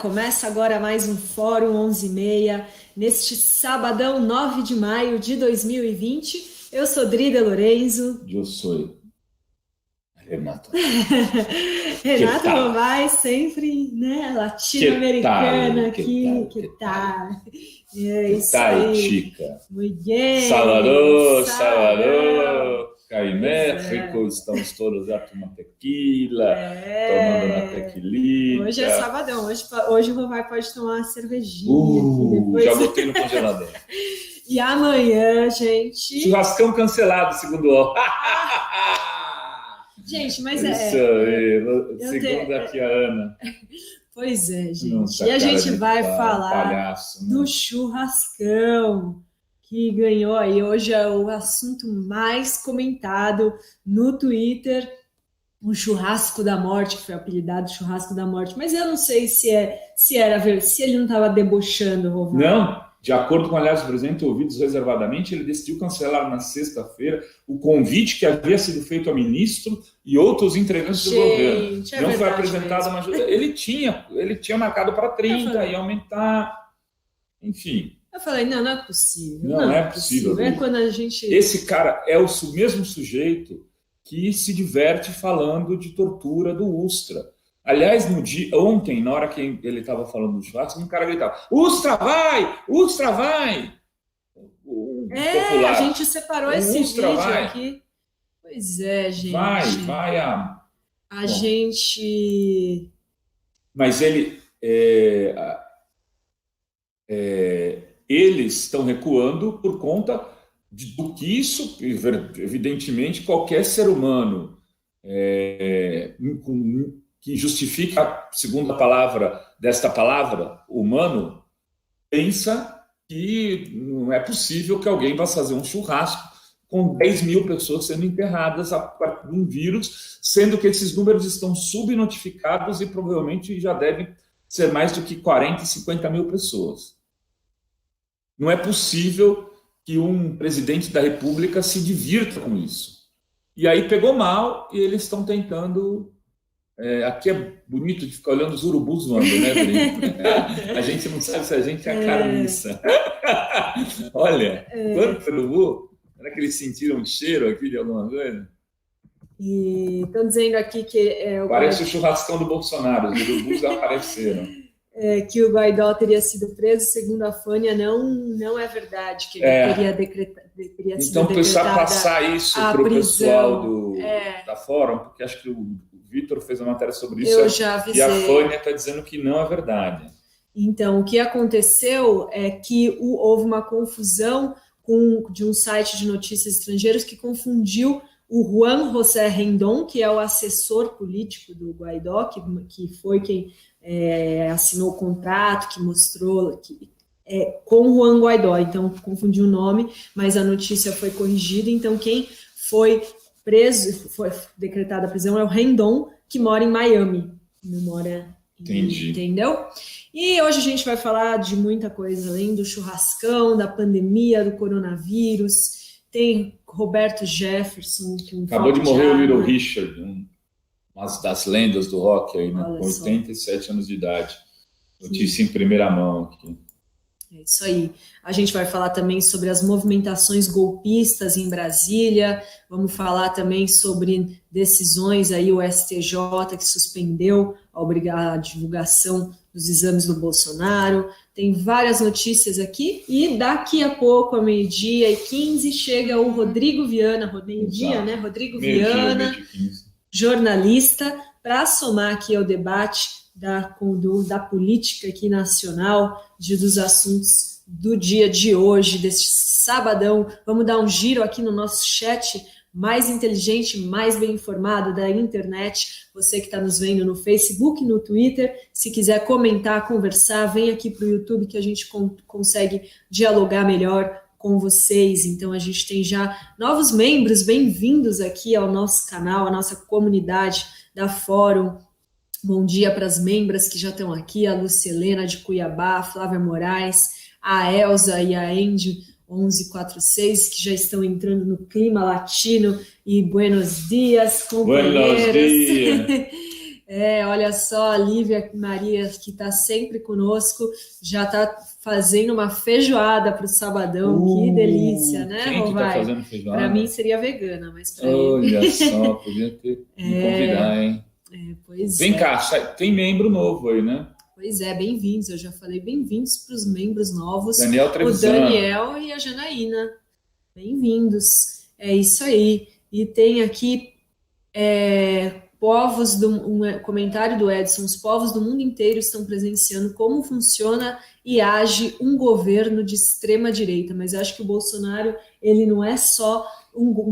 Começa agora mais um Fórum 11h30, neste sabadão 9 de maio de 2020. Eu sou Drida Lorenzo. Eu sou Renato. Renato Novaes, sempre, né, latino-americana aqui. Que tal? É isso aí. Chica. Muito bem. Salvador. Cá em México, estamos todos a tomar tequila, tomando uma tequilita. Hoje é sabadão, hoje o Vovai pode tomar uma cervejinha aqui depois. Já botei no congelador. E amanhã, gente... Churrascão cancelado, segundo o... Gente, mas isso aí, segundo aqui a Ana. Pois é, gente. E a gente vai falar do churrascão, que ganhou aí. Hoje é o assunto mais comentado no Twitter, o churrasco da morte, que foi apelidado de churrasco da morte. Mas eu não sei se ele não estava debochando, Rovan. Não. De acordo com, aliás, o presidente ouvidos reservadamente, ele decidiu cancelar na sexta-feira o convite que havia sido feito a ministro e outros integrantes do governo. Não foi apresentado uma ajuda. Ele tinha marcado para 30 e aumentar. Enfim. Eu falei, não é possível. Não é possível. É quando a gente... Esse cara é o mesmo sujeito que se diverte falando de tortura do Ustra. Aliás, ontem, na hora que ele estava falando do churrasco, um cara gritava: Ustra vai! Ustra vai! A gente separou esse vídeo aqui. Pois é, gente. Vai a gente... Mas eles estão recuando por conta do que isso, evidentemente, qualquer ser humano que justifica a segunda palavra desta palavra, humano, pensa que não é possível que alguém vá fazer um churrasco com 10 mil pessoas sendo enterradas a partir de um vírus, sendo que esses números estão subnotificados e provavelmente já devem ser mais do que 40 e 50 mil pessoas. Não é possível que um presidente da República se divirta com isso. E aí pegou mal e eles estão tentando... aqui é bonito de ficar olhando os urubus voando, né, Brito? A gente não sabe se a gente é a carniça. Olha, quanto urubu? Será que eles sentiram um cheiro aqui de alguma coisa? E estão dizendo aqui que... Parece o churrascão do Bolsonaro, os urubus apareceram. Que o Guaidó teria sido preso, segundo a Fânia, não é verdade, que ele teria sido então, precisar passar isso para o pessoal da Fórum, porque acho que o Vitor fez uma matéria sobre isso. Eu já avisei. E a Fânia está dizendo que não é verdade. Então, o que aconteceu é que houve uma confusão de um site de notícias estrangeiros que confundiu o Juan José Rendón, que é o assessor político do Guaidó, que foi quem assinou o contrato, que mostrou com o Juan Guaidó. Então, confundiu o nome, mas a notícia foi corrigida. Então, quem foi preso, foi decretada a prisão, é o Rendón, que mora em Miami. Não mora... Entendi. Entendeu? E hoje a gente vai falar de muita coisa, além do churrascão, da pandemia, do coronavírus. Tem Roberto Jefferson, que acabou de morrer o Little Richard, uma das lendas do rock aí, né? Com 87 anos de idade. Notícia em primeira mão aqui. É isso aí. A gente vai falar também sobre as movimentações golpistas em Brasília, vamos falar também sobre decisões aí, o STJ que suspendeu a divulgação dos exames do Bolsonaro. Tem várias notícias aqui e daqui a pouco, ao 12h15, chega o Rodrigo Viana, meio-dia, né? Rodrigo Viana, jornalista, para somar aqui ao debate da política aqui nacional, dos assuntos do dia de hoje, deste sabadão. Vamos dar um giro aqui no nosso chat mais inteligente, mais bem informado da internet. Você que está nos vendo no Facebook, no Twitter, se quiser comentar, conversar, vem aqui para o YouTube que a gente consegue dialogar melhor com vocês. Então a gente tem já novos membros, bem-vindos aqui ao nosso canal, à nossa comunidade da Fórum. Bom dia para as membras que já estão aqui, a Lucelena de Cuiabá, a Flávia Moraes, a Elza e a Andy 1146, que já estão entrando no clima latino. E buenos dias, companheiros. Buenos dias. Olha só, a Lívia Maria, que está sempre conosco, já está fazendo uma feijoada para o sabadão. Que delícia, né, quem que tá Rovai? fazendo feijoada? Para mim seria vegana, mas para Olha ele... só, podia ter me convidar, hein? Vem cá, tem membro novo aí, né? Pois é, bem-vindos. Eu já falei bem-vindos para os membros novos. Daniel Trevisan. O Daniel e a Janaína. Bem-vindos. É isso aí. E tem aqui um comentário do Edson. Os povos do mundo inteiro estão presenciando como funciona e age um governo de extrema-direita. Mas eu acho que o Bolsonaro, ele não é só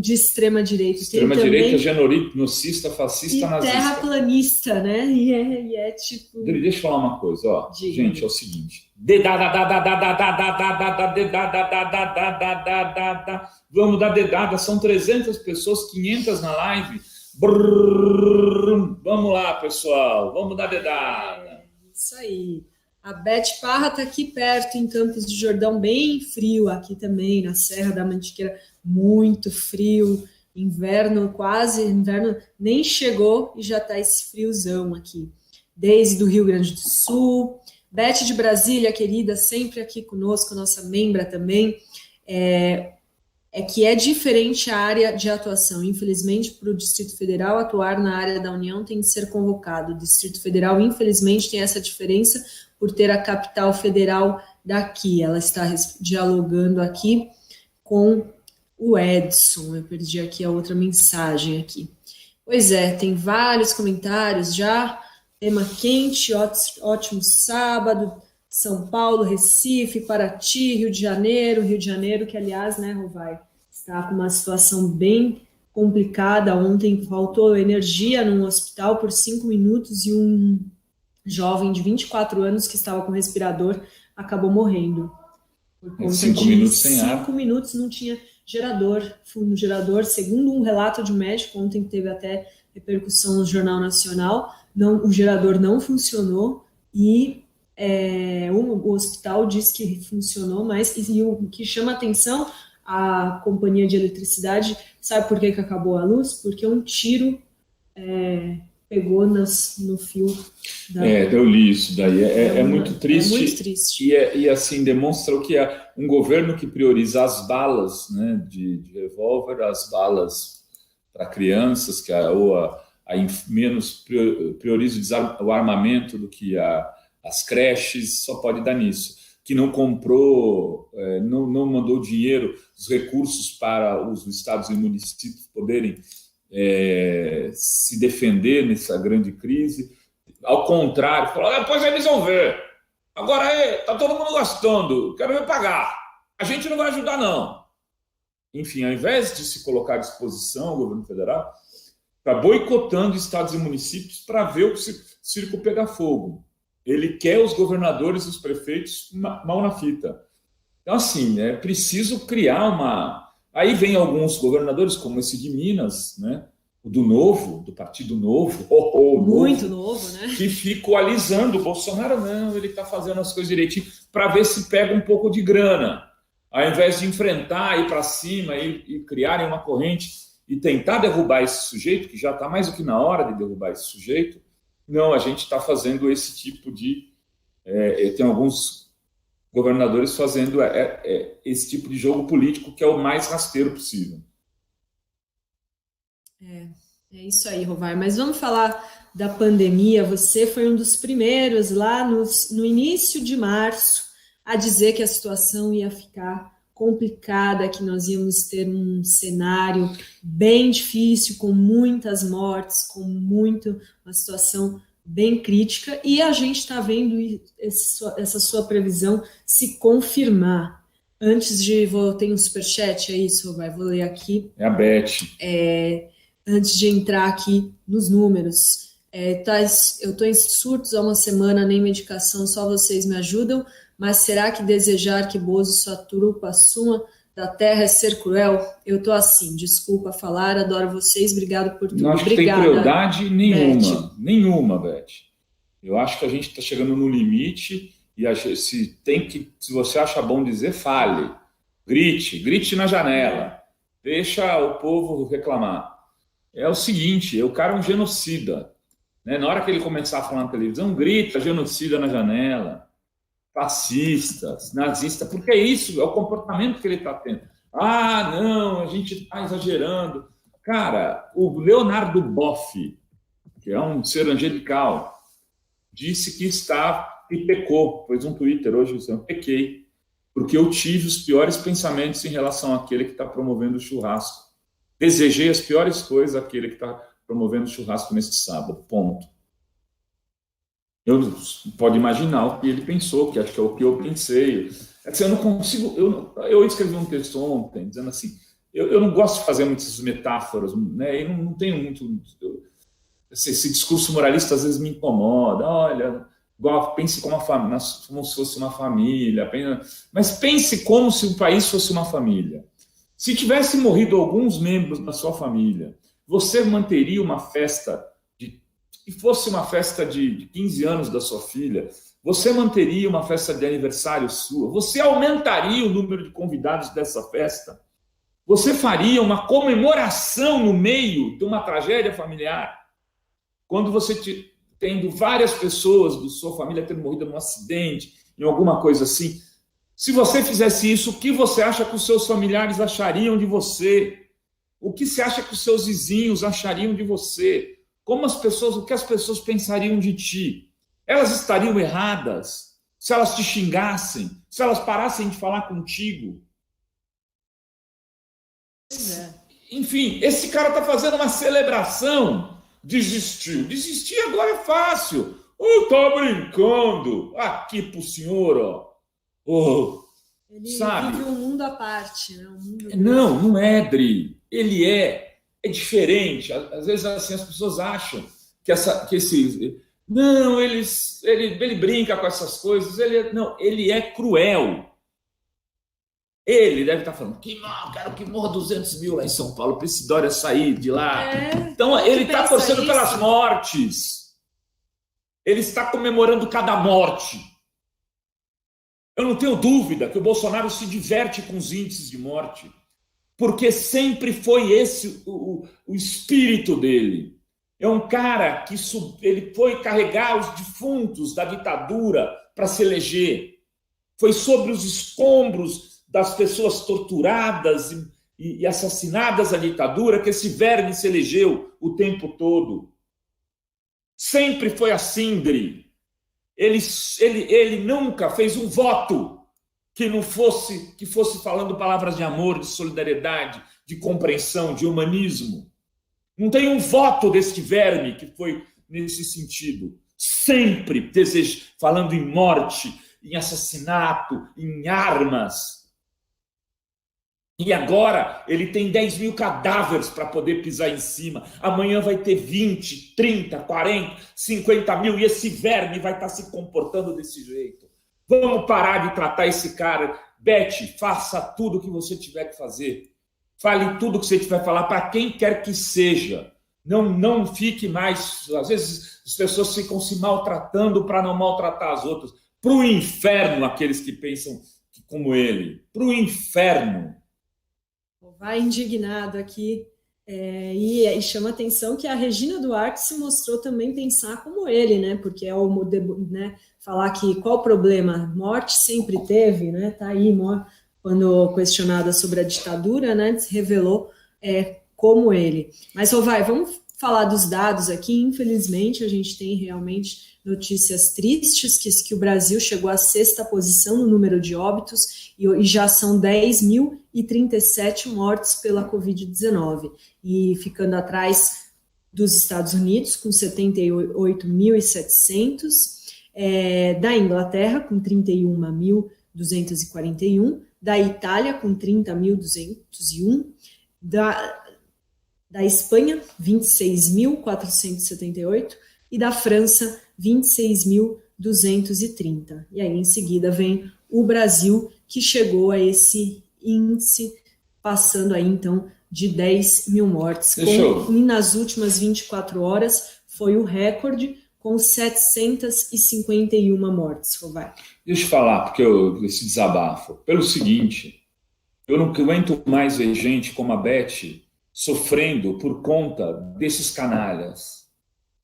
de extrema-direita. Extrema-direita, genocista, fascista, nazista. Terraplanista, né? E é tipo... Deixa eu falar uma coisa, ó. Gente, é o seguinte. Vamos dar dedada. São 300 pessoas, 500 na live. Vamos lá, pessoal. Vamos dar dedada. Isso aí. A Beth Parra está aqui perto, em Campos do Jordão, bem frio aqui também, na Serra da Mantiqueira, muito frio, inverno nem chegou e já está esse friozão aqui. Deise do Rio Grande do Sul, Beth de Brasília, querida, sempre aqui conosco, nossa membra também, que é diferente a área de atuação. Infelizmente, para o Distrito Federal atuar na área da União tem que ser convocado. O Distrito Federal, infelizmente, tem essa diferença por ter a capital federal daqui. Ela está dialogando aqui com o Edson. Eu perdi aqui a outra mensagem aqui. Pois é, tem vários comentários já. Tema quente, ótimo sábado. São Paulo, Recife, Paraty, Rio de Janeiro, que aliás, né, Rovai, está com uma situação bem complicada. Ontem faltou energia num hospital por 5 minutos e um jovem de 24 anos que estava com respirador acabou morrendo. Por conta 5 minutos sem ar. 5 minutos não tinha gerador, fundo gerador, segundo um relato de um médico, ontem teve até repercussão no Jornal Nacional, o gerador não funcionou e o hospital diz que funcionou, mas e o que chama atenção, a companhia de eletricidade, sabe por que acabou a luz? Porque um tiro pegou no fio. Eu li isso daí. É muito triste. É muito triste. E assim, demonstra o que é um governo que prioriza as balas, né, de revólver, as balas para crianças, menos prioriza o armamento do que as creches, só pode dar nisso. Que não comprou, não mandou dinheiro, os recursos para os estados e municípios poderem se defender nessa grande crise. Ao contrário, falou, depois eles vão ver. Agora está todo mundo gastando, quero ver pagar. A gente não vai ajudar, não. Enfim, ao invés de se colocar à disposição, o governo federal está boicotando estados e municípios para ver o circo pegar fogo. Ele quer os governadores e os prefeitos mal na fita. Então, assim, é preciso criar uma... Aí vem alguns governadores, como esse de Minas, né? O do Partido Novo. Muito novo, né? Que ficam alisando o Bolsonaro. Não, ele está fazendo as coisas direitinho para ver se pega um pouco de grana. Ao invés de enfrentar, ir para cima e criarem uma corrente e tentar derrubar esse sujeito, que já está mais do que na hora de derrubar esse sujeito, não, a gente está fazendo esse tipo de... tem alguns governadores fazendo esse tipo de jogo político que é o mais rasteiro possível. É isso aí, Rovai. Mas vamos falar da pandemia. Você foi um dos primeiros lá no início de março a dizer que a situação ia ficar complicada, que nós íamos ter um cenário bem difícil, com muitas mortes, uma situação bem crítica, e a gente está vendo essa sua previsão se confirmar. Antes de... Tem um superchat, é isso, vou ler aqui. É a Beth. Antes de entrar aqui nos números. Eu estou em surtos há uma semana, nem medicação, só vocês me ajudam. Mas será que desejar que Bozo sua trupa assuma da terra é ser cruel? Eu tô assim, desculpa falar, adoro vocês, obrigado por tudo. Não acho Obrigada, que tem crueldade nenhuma, Beth. Nenhuma, Beth. Eu acho que a gente está chegando no limite e se você acha bom dizer, fale. Grite na janela. Deixa o povo reclamar. É o seguinte, o cara é um genocida. né? Na hora que ele começar a falar na televisão, grita genocida na janela, fascistas, nazistas, porque é isso, é o comportamento que ele está tendo. Ah, não, a gente está exagerando. Cara, o Leonardo Boff, que é um ser angelical, disse que pecou, fez um Twitter hoje dizendo: pequei, porque eu tive os piores pensamentos em relação àquele que está promovendo o churrasco. Desejei as piores coisas àquele que está promovendo o churrasco nesse sábado, ponto. Pode imaginar o que ele pensou, que acho que é o que eu pensei. Assim, eu não consigo. Eu escrevi um texto ontem dizendo assim: eu não gosto de fazer muitas metáforas, né? Eu não tenho muito. Esse discurso moralista às vezes me incomoda. Olha, pense como se fosse uma família. Mas pense como se o país fosse uma família. Se tivesse morrido alguns membros da sua família, você manteria uma festa que fosse uma festa de 15 anos da sua filha, você manteria uma festa de aniversário sua, você aumentaria o número de convidados dessa festa, você faria uma comemoração no meio de uma tragédia familiar, quando você tendo várias pessoas da sua família tendo morrido num acidente, em alguma coisa assim. Se você fizesse isso, o que você acha que os seus familiares achariam de você? O que você acha que os seus vizinhos achariam de você? O que as pessoas pensariam de ti? Elas estariam erradas se elas te xingassem, se elas parassem de falar contigo. Enfim, esse cara está fazendo uma celebração. Desistiu. Desistir agora é fácil. Tá brincando. Aqui pro senhor, ó. Ele vive um mundo à parte, né? Não é, Dri. Ele é diferente. Às vezes assim, as pessoas acham que não, ele brinca com essas coisas. Ele é cruel. Ele deve estar falando: quero que morra 200 mil lá em São Paulo para esse Dória sair de lá. Então ele está torcendo pelas mortes. Ele está comemorando cada morte. Eu não tenho dúvida que o Bolsonaro se diverte com os índices de morte, porque sempre foi esse o espírito dele. É um cara que ele foi carregar os defuntos da ditadura para se eleger. Foi sobre os escombros das pessoas torturadas e assassinadas da ditadura que esse verme se elegeu o tempo todo. Sempre foi assim, Dri. Ele nunca fez um voto que fosse falando palavras de amor, de solidariedade, de compreensão, de humanismo. Não tem um voto deste verme que foi nesse sentido. Sempre falando em morte, em assassinato, em armas. E agora ele tem 10 mil cadáveres para poder pisar em cima. Amanhã vai ter 20, 30, 40, 50 mil e esse verme vai estar se comportando desse jeito. Vamos parar de tratar esse cara. Beth, faça tudo o que você tiver que fazer. Fale tudo o que você tiver que falar para quem quer que seja. Não fique mais... Às vezes as pessoas ficam se maltratando para não maltratar as outras. Para o inferno, aqueles que pensam como ele. Para o inferno. Vai indignado aqui, e chama atenção que a Regina Duarte se mostrou também pensar como ele, né? Porque é né, falar que qual o problema? Morte sempre teve, né? Tá aí, quando questionada sobre a ditadura, né? Se revelou como ele. Mas, vamos falar dos dados aqui. Infelizmente, a gente tem realmente notícias tristes, que o Brasil chegou à 6ª posição no número de óbitos e já são 10.037 mortes pela Covid-19, e ficando atrás dos Estados Unidos, com 78.700, da Inglaterra, com 31.241, da Itália, com 30.201, da Espanha, 26.478, e da França, 26.230. E aí, em seguida, vem o Brasil, que chegou a esse índice, passando aí, então, de 10 mil mortes. E nas últimas 24 horas, foi o recorde, com 751 mortes. Deixa eu falar, porque esse desabafo. Pelo seguinte, eu não aguento mais ver gente como a Beth sofrendo por conta desses canalhas.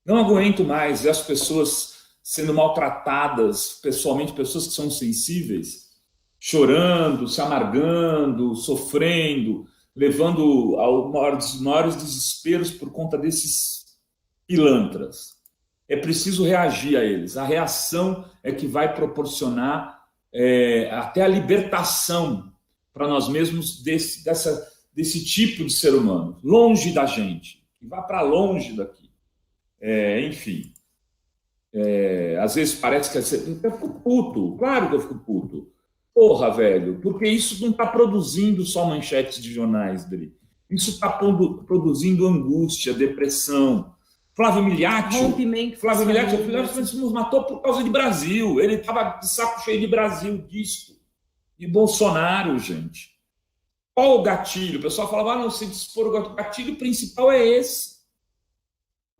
Não aguento mais ver as pessoas sendo maltratadas pessoalmente, pessoas que são sensíveis, chorando, se amargando, sofrendo, levando aos maiores desesperos por conta desses pilantras. É preciso reagir a eles. A reação é que vai proporcionar até a libertação para nós mesmos desse tipo de ser humano, longe da gente, que vá para longe daqui. Enfim, às vezes parece que eu fico puto, claro que eu fico puto. Porra, velho, porque isso não está produzindo só manchetes de jornais, Dri. Isso está produzindo angústia, depressão. Flávio Miliati nos matou por causa de Brasil. Ele estava de saco cheio de Brasil, disso. De Bolsonaro, gente. Qual o gatilho? O pessoal falava, não, se dispor o gatilho principal é esse.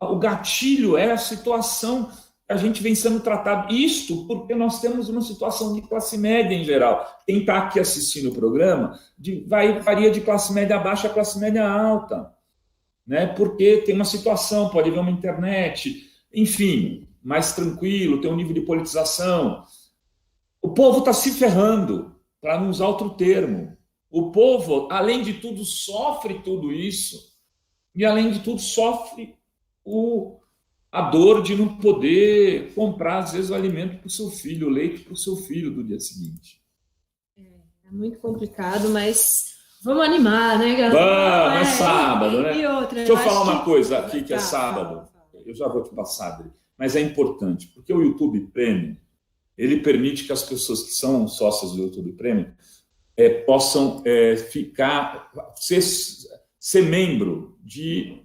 O gatilho é a situação que a gente vem sendo tratado. Isto porque nós temos uma situação de classe média em geral. Quem está aqui assistindo o programa varia de classe média baixa a classe média alta. Né? Porque tem uma situação, pode ver uma internet, enfim, mais tranquilo, tem um nível de politização. O povo está se ferrando, para não usar outro termo. O povo, além de tudo, sofre tudo isso, e além de tudo, sofre a dor de não poder comprar, às vezes, o alimento para o seu filho, o leite para o seu filho do dia seguinte. É muito complicado, mas vamos animar, né, galera? Vamos, é sábado, né? E outra, deixa eu falar uma coisa aqui que é sábado. Eu já vou te passar, Adri, mas é importante, porque o YouTube Premium, ele permite que as pessoas que são sócias do YouTube Premium possam ser membro de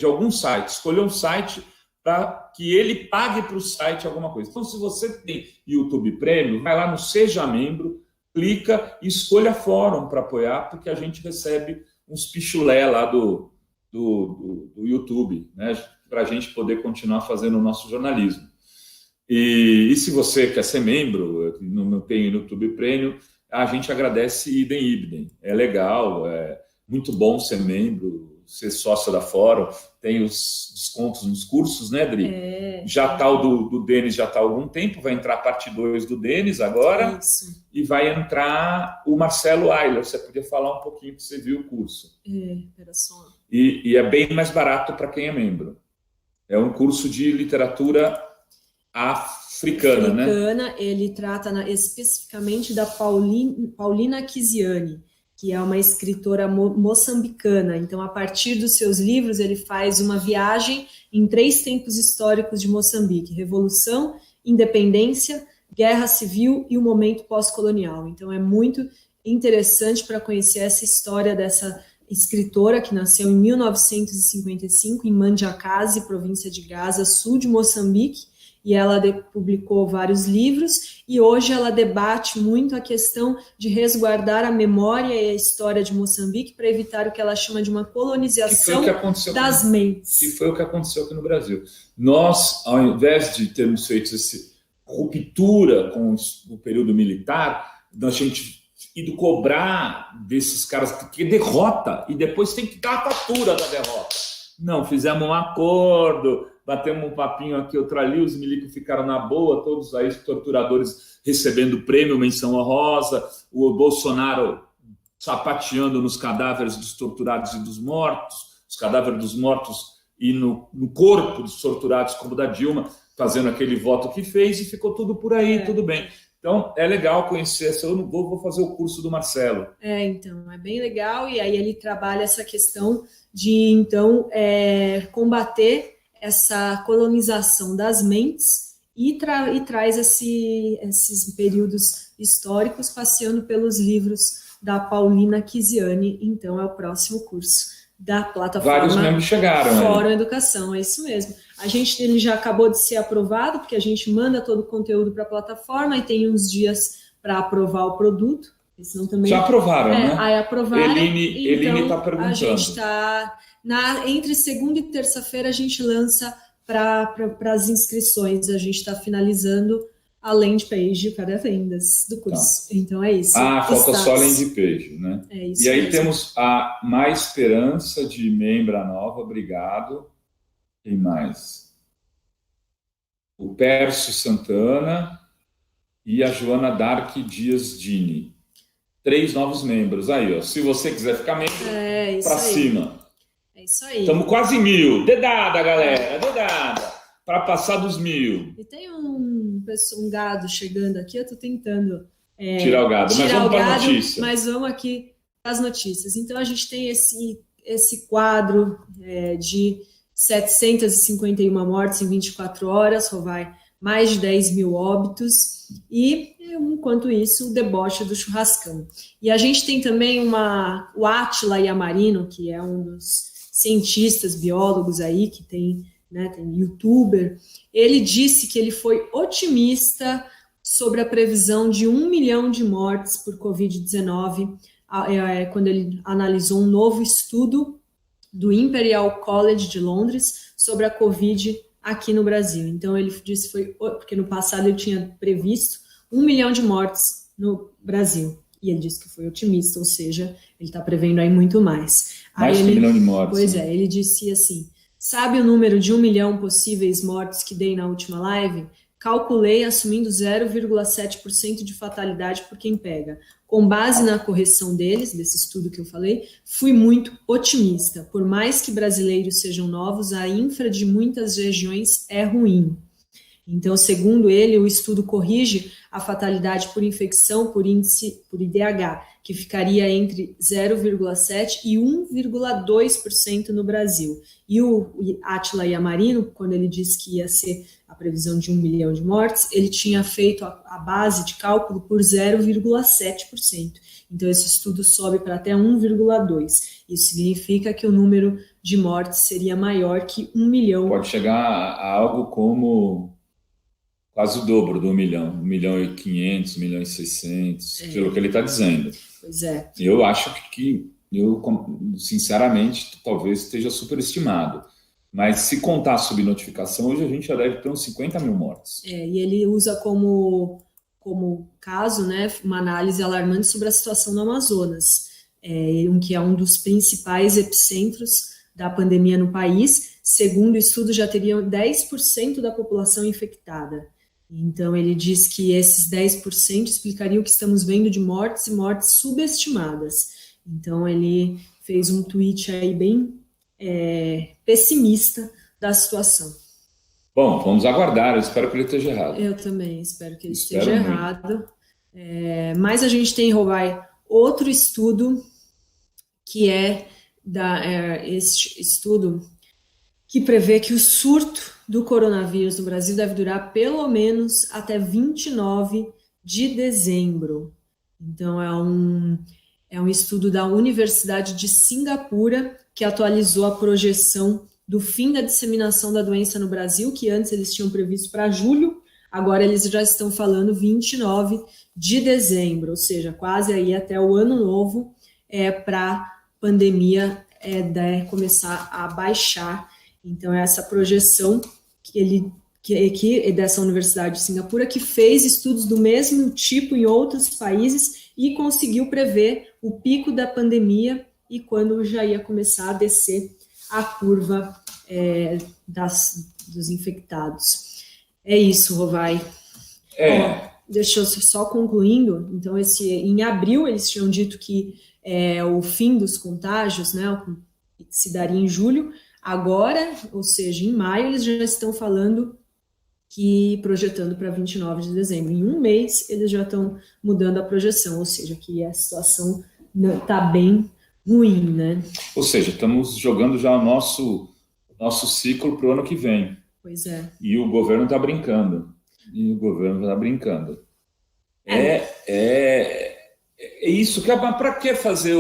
algum site, escolher um site para que ele pague para o site alguma coisa. Então, se você tem YouTube Premium, vai lá no Seja Membro, clica e escolha fórum para apoiar, porque a gente recebe uns pichulé lá do YouTube, né, para a gente poder continuar fazendo o nosso jornalismo. E se você quer ser membro, não tem YouTube Premium, a gente agradece idem. É legal, é muito bom ser membro, ser sócio da Fórum, tem os descontos nos cursos, né, Dri? Já tá o do Denis, já está há algum tempo, vai entrar a parte 2 do Denis agora. Isso. E vai entrar o Marcelo Ayler. Você podia falar um pouquinho que você viu o curso. Era só. E é bem mais barato para quem é membro. É um curso de literatura africana, né? Ele trata especificamente da Paulina Kisiane, que é uma escritora moçambicana. Então, a partir dos seus livros, ele faz uma viagem em 3 tempos históricos de Moçambique: Revolução, Independência, Guerra Civil e o momento pós-colonial. Então, é muito interessante para conhecer essa história dessa escritora que nasceu em 1955 em Mandiakaze, província de Gaza, sul de Moçambique, e ela publicou vários livros, e hoje ela debate muito a questão de resguardar a memória e a história de Moçambique para evitar o que ela chama de uma colonização das mentes. Que foi o que aconteceu aqui no Brasil. Nós, ao invés de termos feito essa ruptura com o período militar, nós tínhamos ido cobrar desses caras que derrota, e depois tem que dar a fatura da derrota. Não, fizemos um acordo, batemos um papinho aqui, outro ali, os milicos ficaram na boa, todos aí os torturadores recebendo prêmio, menção honrosa, o Bolsonaro sapateando nos cadáveres dos torturados e dos mortos, os cadáveres dos mortos e no corpo dos torturados, como da Dilma, fazendo aquele voto que fez, e ficou tudo por aí, tudo bem. Então, é legal conhecer, eu não vou fazer o curso do Marcelo. Então, é bem legal, e aí ele trabalha essa questão de, então, combater essa colonização das mentes e traz esses períodos históricos passeando pelos livros da Paulina Kisiane. Então, é o próximo curso da plataforma. Vários membros chegaram. Fórum Educação, é isso mesmo. Ele já acabou de ser aprovado, porque a gente manda todo o conteúdo para a plataforma e tem uns dias para aprovar o produto. Também... Já aprovaram, né? Aí aprovaram. Eline está perguntando. A gente está... Entre segunda e terça-feira a gente lança para as inscrições. A gente está finalizando a landing page para vendas do curso. Tá. Então é isso. Falta só a landing page, né? É isso. E aí temos a Mais Esperança de membra nova, obrigado. Quem mais? o Pércio Santana e a Joana Dark Dias Dini. 3 novos membros. Aí, ó. Se você quiser ficar membro, para cima. É isso aí. Estamos quase 1.000. Dedada, galera. Dedada. Para passar dos 1.000. E tem um gado chegando aqui. Eu estou tentando tirar o gado. Mas vamos para a notícia. Mas vamos aqui para as notícias. Então, a gente tem esse quadro de 751 mortes em 24 horas, Rovai, mais de 10 mil óbitos, e, enquanto isso, o deboche do churrascão. E a gente tem também o Átila Yamarino, que é um dos cientistas, biólogos aí, que tem youtuber. Ele disse que ele foi otimista sobre a previsão de 1 milhão de mortes por Covid-19, quando ele analisou um novo estudo do Imperial College de Londres sobre a Covid aqui no Brasil. Então, ele disse porque no passado ele tinha previsto 1 milhão de mortes no Brasil. E ele disse que foi otimista, ou seja, ele está prevendo aí muito mais. Mais de 1 milhão de mortes. Pois é, ele disse assim, sabe o número de 1 milhão possíveis mortes que dei na última live? Calculei assumindo 0,7% de fatalidade por quem pega. Com base na correção desse estudo que eu falei, fui muito otimista. Por mais que brasileiros sejam novos, a infra de muitas regiões é ruim. Então, segundo ele, o estudo corrige a fatalidade por infecção por IDH, que ficaria entre 0,7% e 1,2% no Brasil. E o Átila Yamarino, quando ele disse que ia ser a previsão de 1 milhão de mortes, ele tinha feito a base de cálculo por 0,7%. Então, esse estudo sobe para até 1,2%. Isso significa que o número de mortes seria maior que 1 milhão. Pode chegar a algo como quase o dobro do 1 milhão. 1 milhão e 500, 1 milhão e 600, pelo que ele está dizendo. Pois é. Eu acho que sinceramente, talvez esteja superestimado. Mas se contar a subnotificação, hoje a gente já deve ter uns 50 mil mortes. E ele usa como caso, né, uma análise alarmante sobre a situação no Amazonas, que é um dos principais epicentros da pandemia no país. Segundo o estudo, já teriam 10% da população infectada. Então, ele diz que esses 10% explicariam o que estamos vendo de mortes e mortes subestimadas. Então, ele fez um tweet aí bem pessimista da situação. Bom, vamos aguardar, eu espero que ele esteja errado. Eu também espero que ele esteja errado. Mas a gente tem, Rovai, outro estudo, que é este estudo que prevê que o surto do coronavírus no Brasil deve durar pelo menos até 29 de dezembro. Então, é um estudo da Universidade de Singapura que atualizou a projeção do fim da disseminação da doença no Brasil, que antes eles tinham previsto para julho, agora eles já estão falando 29 de dezembro, ou seja, quase aí até o ano novo, para a pandemia começar a baixar. Então, é essa projeção que dessa Universidade de Singapura, que fez estudos do mesmo tipo em outros países e conseguiu prever o pico da pandemia e quando já ia começar a descer a curva dos infectados. É isso, Rovai. Deixa eu só concluindo. Então, em abril, eles tinham dito que o fim dos contágios, né, se daria em julho. Agora, ou seja, em maio, eles já estão falando projetando para 29 de dezembro. Em um mês, eles já estão mudando a projeção, ou seja, que a situação está bem ruim, né? Ou seja, estamos jogando já o nosso ciclo para o ano que vem. Pois é. E o governo está brincando. É isso. Para que fazer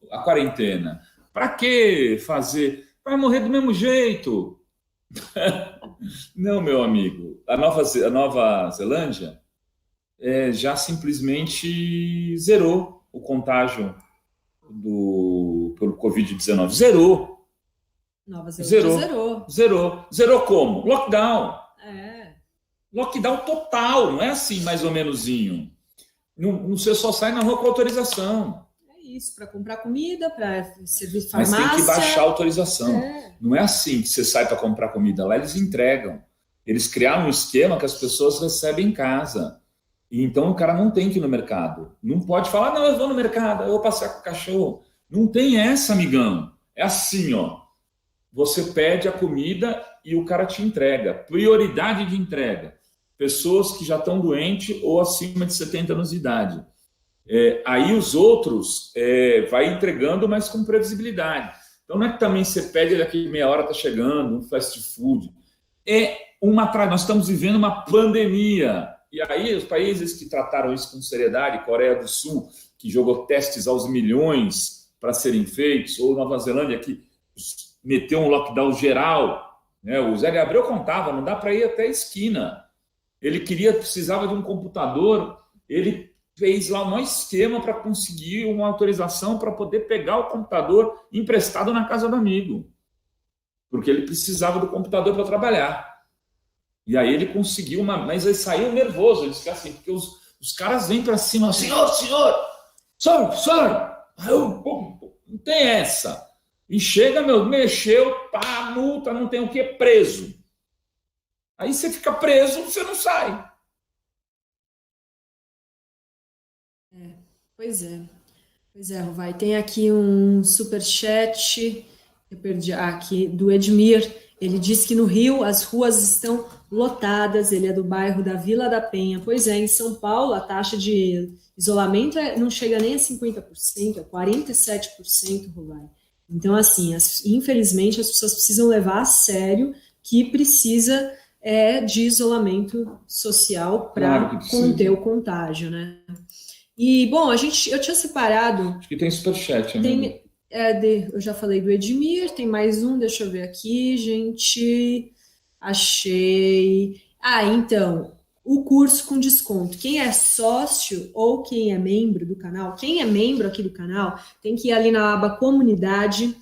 a quarentena? Para que fazer? Vai morrer do mesmo jeito. Não, meu amigo. A Nova Zelândia já simplesmente zerou o contágio pelo Covid-19. Zerou. Nova Zelândia zerou. Zerou como? Lockdown. Lockdown total, não é assim mais ou menosinho. Você só sai na rua com autorização. Isso, para comprar comida, para servir farmácia. Mas tem que baixar a autorização. Não é assim que você sai para comprar comida. Lá eles entregam. Eles criaram um esquema que as pessoas recebem em casa. E então o cara não tem que ir no mercado. Não pode falar, não, eu vou no mercado, eu vou passear com o cachorro. Não tem essa, amigão. É assim, ó. Você pede a comida e o cara te entrega. Prioridade de entrega. Pessoas que já estão doentes ou acima de 70 anos de idade. Aí os outros vai entregando, mas com previsibilidade. Então não é que também você pede daqui meia hora está chegando, um fast food. Nós estamos vivendo uma pandemia. E aí os países que trataram isso com seriedade, Coreia do Sul, que jogou testes aos milhões para serem feitos, ou Nova Zelândia, que meteu um lockdown geral, né? O Zé Gabriel contava, não dá para ir até a esquina. Ele precisava de um computador, ele fez lá um esquema para conseguir uma autorização para poder pegar o computador emprestado na casa do amigo, porque ele precisava do computador para trabalhar. E aí ele conseguiu mas ele saiu nervoso, ele disse assim, porque os caras vêm para cima, senhor, não tem essa. E chega, mexeu, pá, multa, não tem o que, preso. Aí você fica preso, você não sai. Pois é, Rovai. Tem aqui um superchat, eu perdi aqui, do Edmir. Ele diz que no Rio as ruas estão lotadas, ele é do bairro da Vila da Penha. Pois é, em São Paulo a taxa de isolamento não chega nem a 50%, é 47%, Rovai. Então, assim, infelizmente as pessoas precisam levar a sério que precisa de isolamento social para conter o contágio, né? E, bom, eu tinha separado... Acho que tem superchat, né? Eu já falei do Edmir, tem mais um, deixa eu ver aqui, gente. Achei... então, o curso com desconto. Quem é sócio ou quem é membro do canal, quem é membro aqui do canal, tem que ir ali na aba comunidade,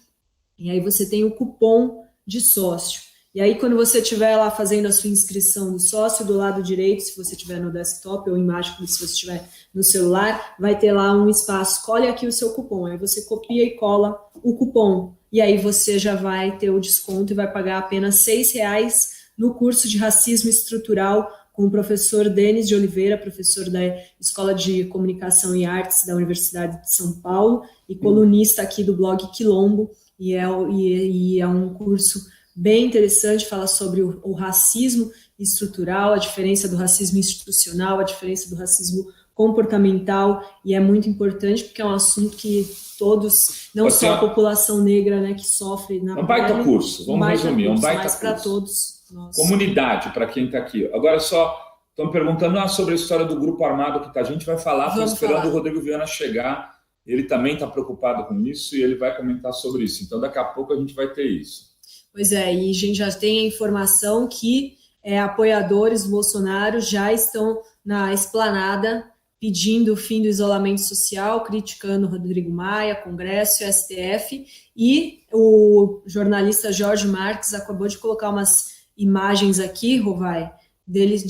e aí você tem o cupom de sócio. E aí, quando você estiver lá fazendo a sua inscrição do sócio, do lado direito, se você estiver no desktop, ou embaixo, se você estiver no celular, vai ter lá um espaço, escolhe aqui o seu cupom. Aí você copia e cola o cupom. E aí você já vai ter o desconto e vai pagar apenas R$6 no curso de Racismo Estrutural com o professor Denis de Oliveira, professor da Escola de Comunicação e Artes da Universidade de São Paulo e colunista aqui do blog Quilombo. E é um curso bem interessante, fala sobre o racismo estrutural, a diferença do racismo institucional, a diferença do racismo comportamental, e é muito importante porque é um assunto que todos, não só a população negra, né, que sofre na pele. Um baita curso, vamos resumir, um baita curso. Para todos nós. Comunidade, para quem está aqui. Agora só, estão me perguntando sobre a história do grupo armado que a gente vai falar, estou esperando o Rodrigo Viana chegar, ele também está preocupado com isso e ele vai comentar sobre isso, então daqui a pouco a gente vai ter isso. Pois é, e a gente já tem a informação que apoiadores do Bolsonaro já estão na esplanada pedindo o fim do isolamento social, criticando o Rodrigo Maia, Congresso e STF, e o jornalista Jorge Marques acabou de colocar umas imagens aqui, Rovai, deles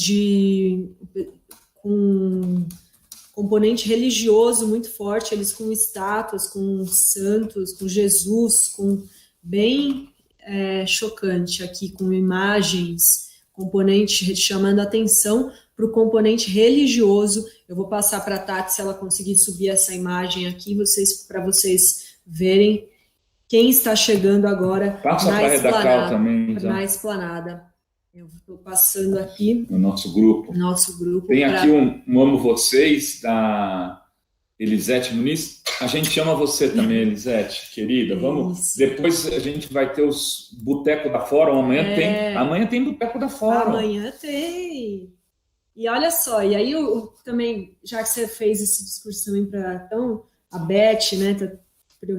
com componente religioso muito forte, eles com estátuas, com santos, com Jesus, com bem... chocante aqui, com imagens, componente chamando atenção para o componente religioso. Eu vou passar para a Tati, se ela conseguir subir essa imagem aqui, para vocês verem quem está chegando agora na esplanada. Também, tá? Na esplanada. Eu estou passando aqui. No nosso grupo. Tem aqui um Amo Vocês, da Elisete Muniz. A gente ama você também, Elisete, querida. Vamos. Depois a gente vai ter os Boteco da Fórum. Amanhã tem Boteco da Fórum. Amanhã tem. E olha só, e aí eu também, já que você fez esse discurso também para a Beth, né,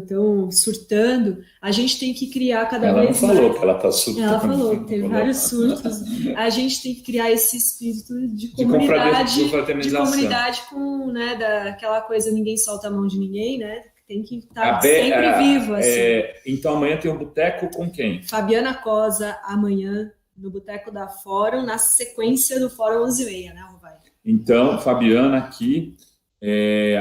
tão surtando, a gente tem que criar cada vez mais... Ela não falou que ela está surtando. Ela falou que teve vários surtos. A gente tem que criar esse espírito de comunidade, de comunidade com, né, daquela coisa, ninguém solta a mão de ninguém, né? Tem que estar sempre vivo, assim. Então amanhã tem um boteco com quem? Fabiana Cosa, amanhã, no Boteco da Fórum, na sequência do Fórum 11h30, né, Rovai? Então, Fabiana aqui,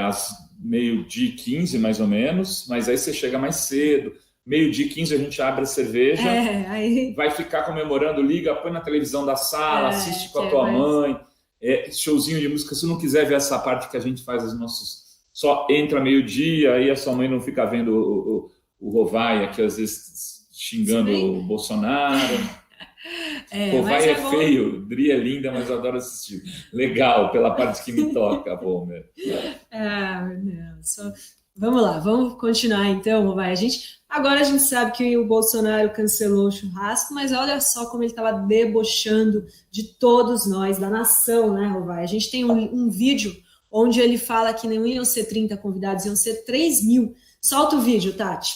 às 12h15, mais ou menos, mas aí você chega mais cedo, meio-dia e 15 a gente abre a cerveja, aí... vai ficar comemorando, liga, põe na televisão da sala, assiste com a tua mãe, showzinho de música. Se não quiser ver essa parte que a gente faz, só entra meio-dia, aí a sua mãe não fica vendo o Rovaia, que às vezes xingando o Bolsonaro. Rovaia é feio, Dri é linda, mas eu adoro assistir. Legal, pela parte que me toca, Volmer. Vamos lá, vamos continuar então, Rovaia. Agora a gente sabe que o Bolsonaro cancelou o churrasco, mas olha só como ele estava debochando de todos nós, da nação, né, Rovaia? A gente tem um vídeo onde ele fala que não iam ser 30 convidados, iam ser 3 mil. Solta o vídeo, Tati.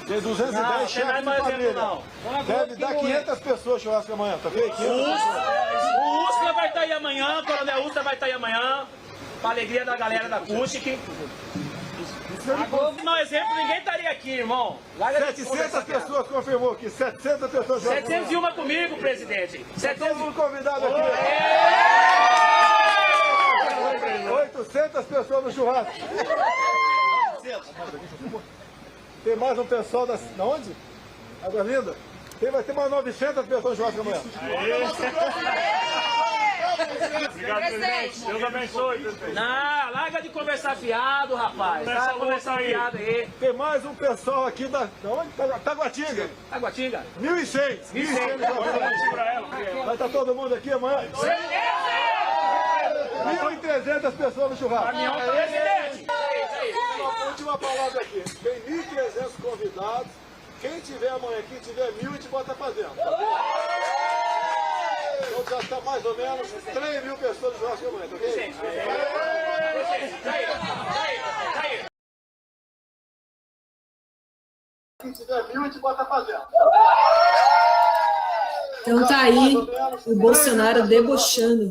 Tem 210 chefes de família. Deve dar 500 pessoas churrasco amanhã, tá vendo? O Ustra vai estar aí amanhã, o Coronel Ustra vai estar aí amanhã, para alegria da galera da CUSC. Não, exemplo, ninguém estaria aqui, irmão. 700 pessoas confirmou aqui, 700 pessoas. 701 comigo, presidente. 701 convidados aqui. 800 pessoas no churrasco. Tem mais um pessoal da onde? Água Linda? Vai ter mais 900 pessoas no churrasco amanhã. Obrigado, presidente. Deus abençoe, presidente. Não, larga de conversar fiado, rapaz. Larga de conversar fiado aí. Tem mais um pessoal aqui da onde? Taguatinga. Taguatinga? 1.100. Vai estar todo mundo aqui amanhã? 1.300 pessoas no churrasco. Caminhão, presidente. Uma última palavra aqui. Tem 1.300 convidados. Quem tiver amanhã aqui, tiver 1.000, a gente bota pra dentro. Então já está mais ou menos 3 mil pessoas no churrasco amanhã, tá ok? Quem tiver 1.000, a gente bota pra dentro. Então tá aí o Bolsonaro debochando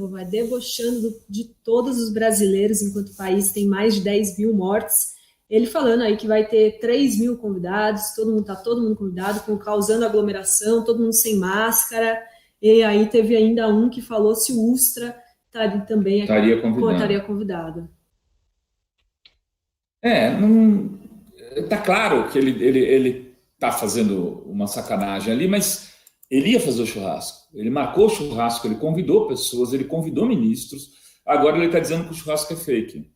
de todos os brasileiros, enquanto o país tem mais de 10 mil mortes. Ele falando aí que vai ter 3 mil convidados, todo mundo convidado, causando aglomeração, todo mundo sem máscara. E aí teve ainda um que falou se o Ustra também estaria convidado. Tá claro que ele tá fazendo uma sacanagem ali, mas ele ia fazer o churrasco. Ele marcou o churrasco, ele convidou pessoas, ele convidou ministros. Agora ele está dizendo que o churrasco é fake.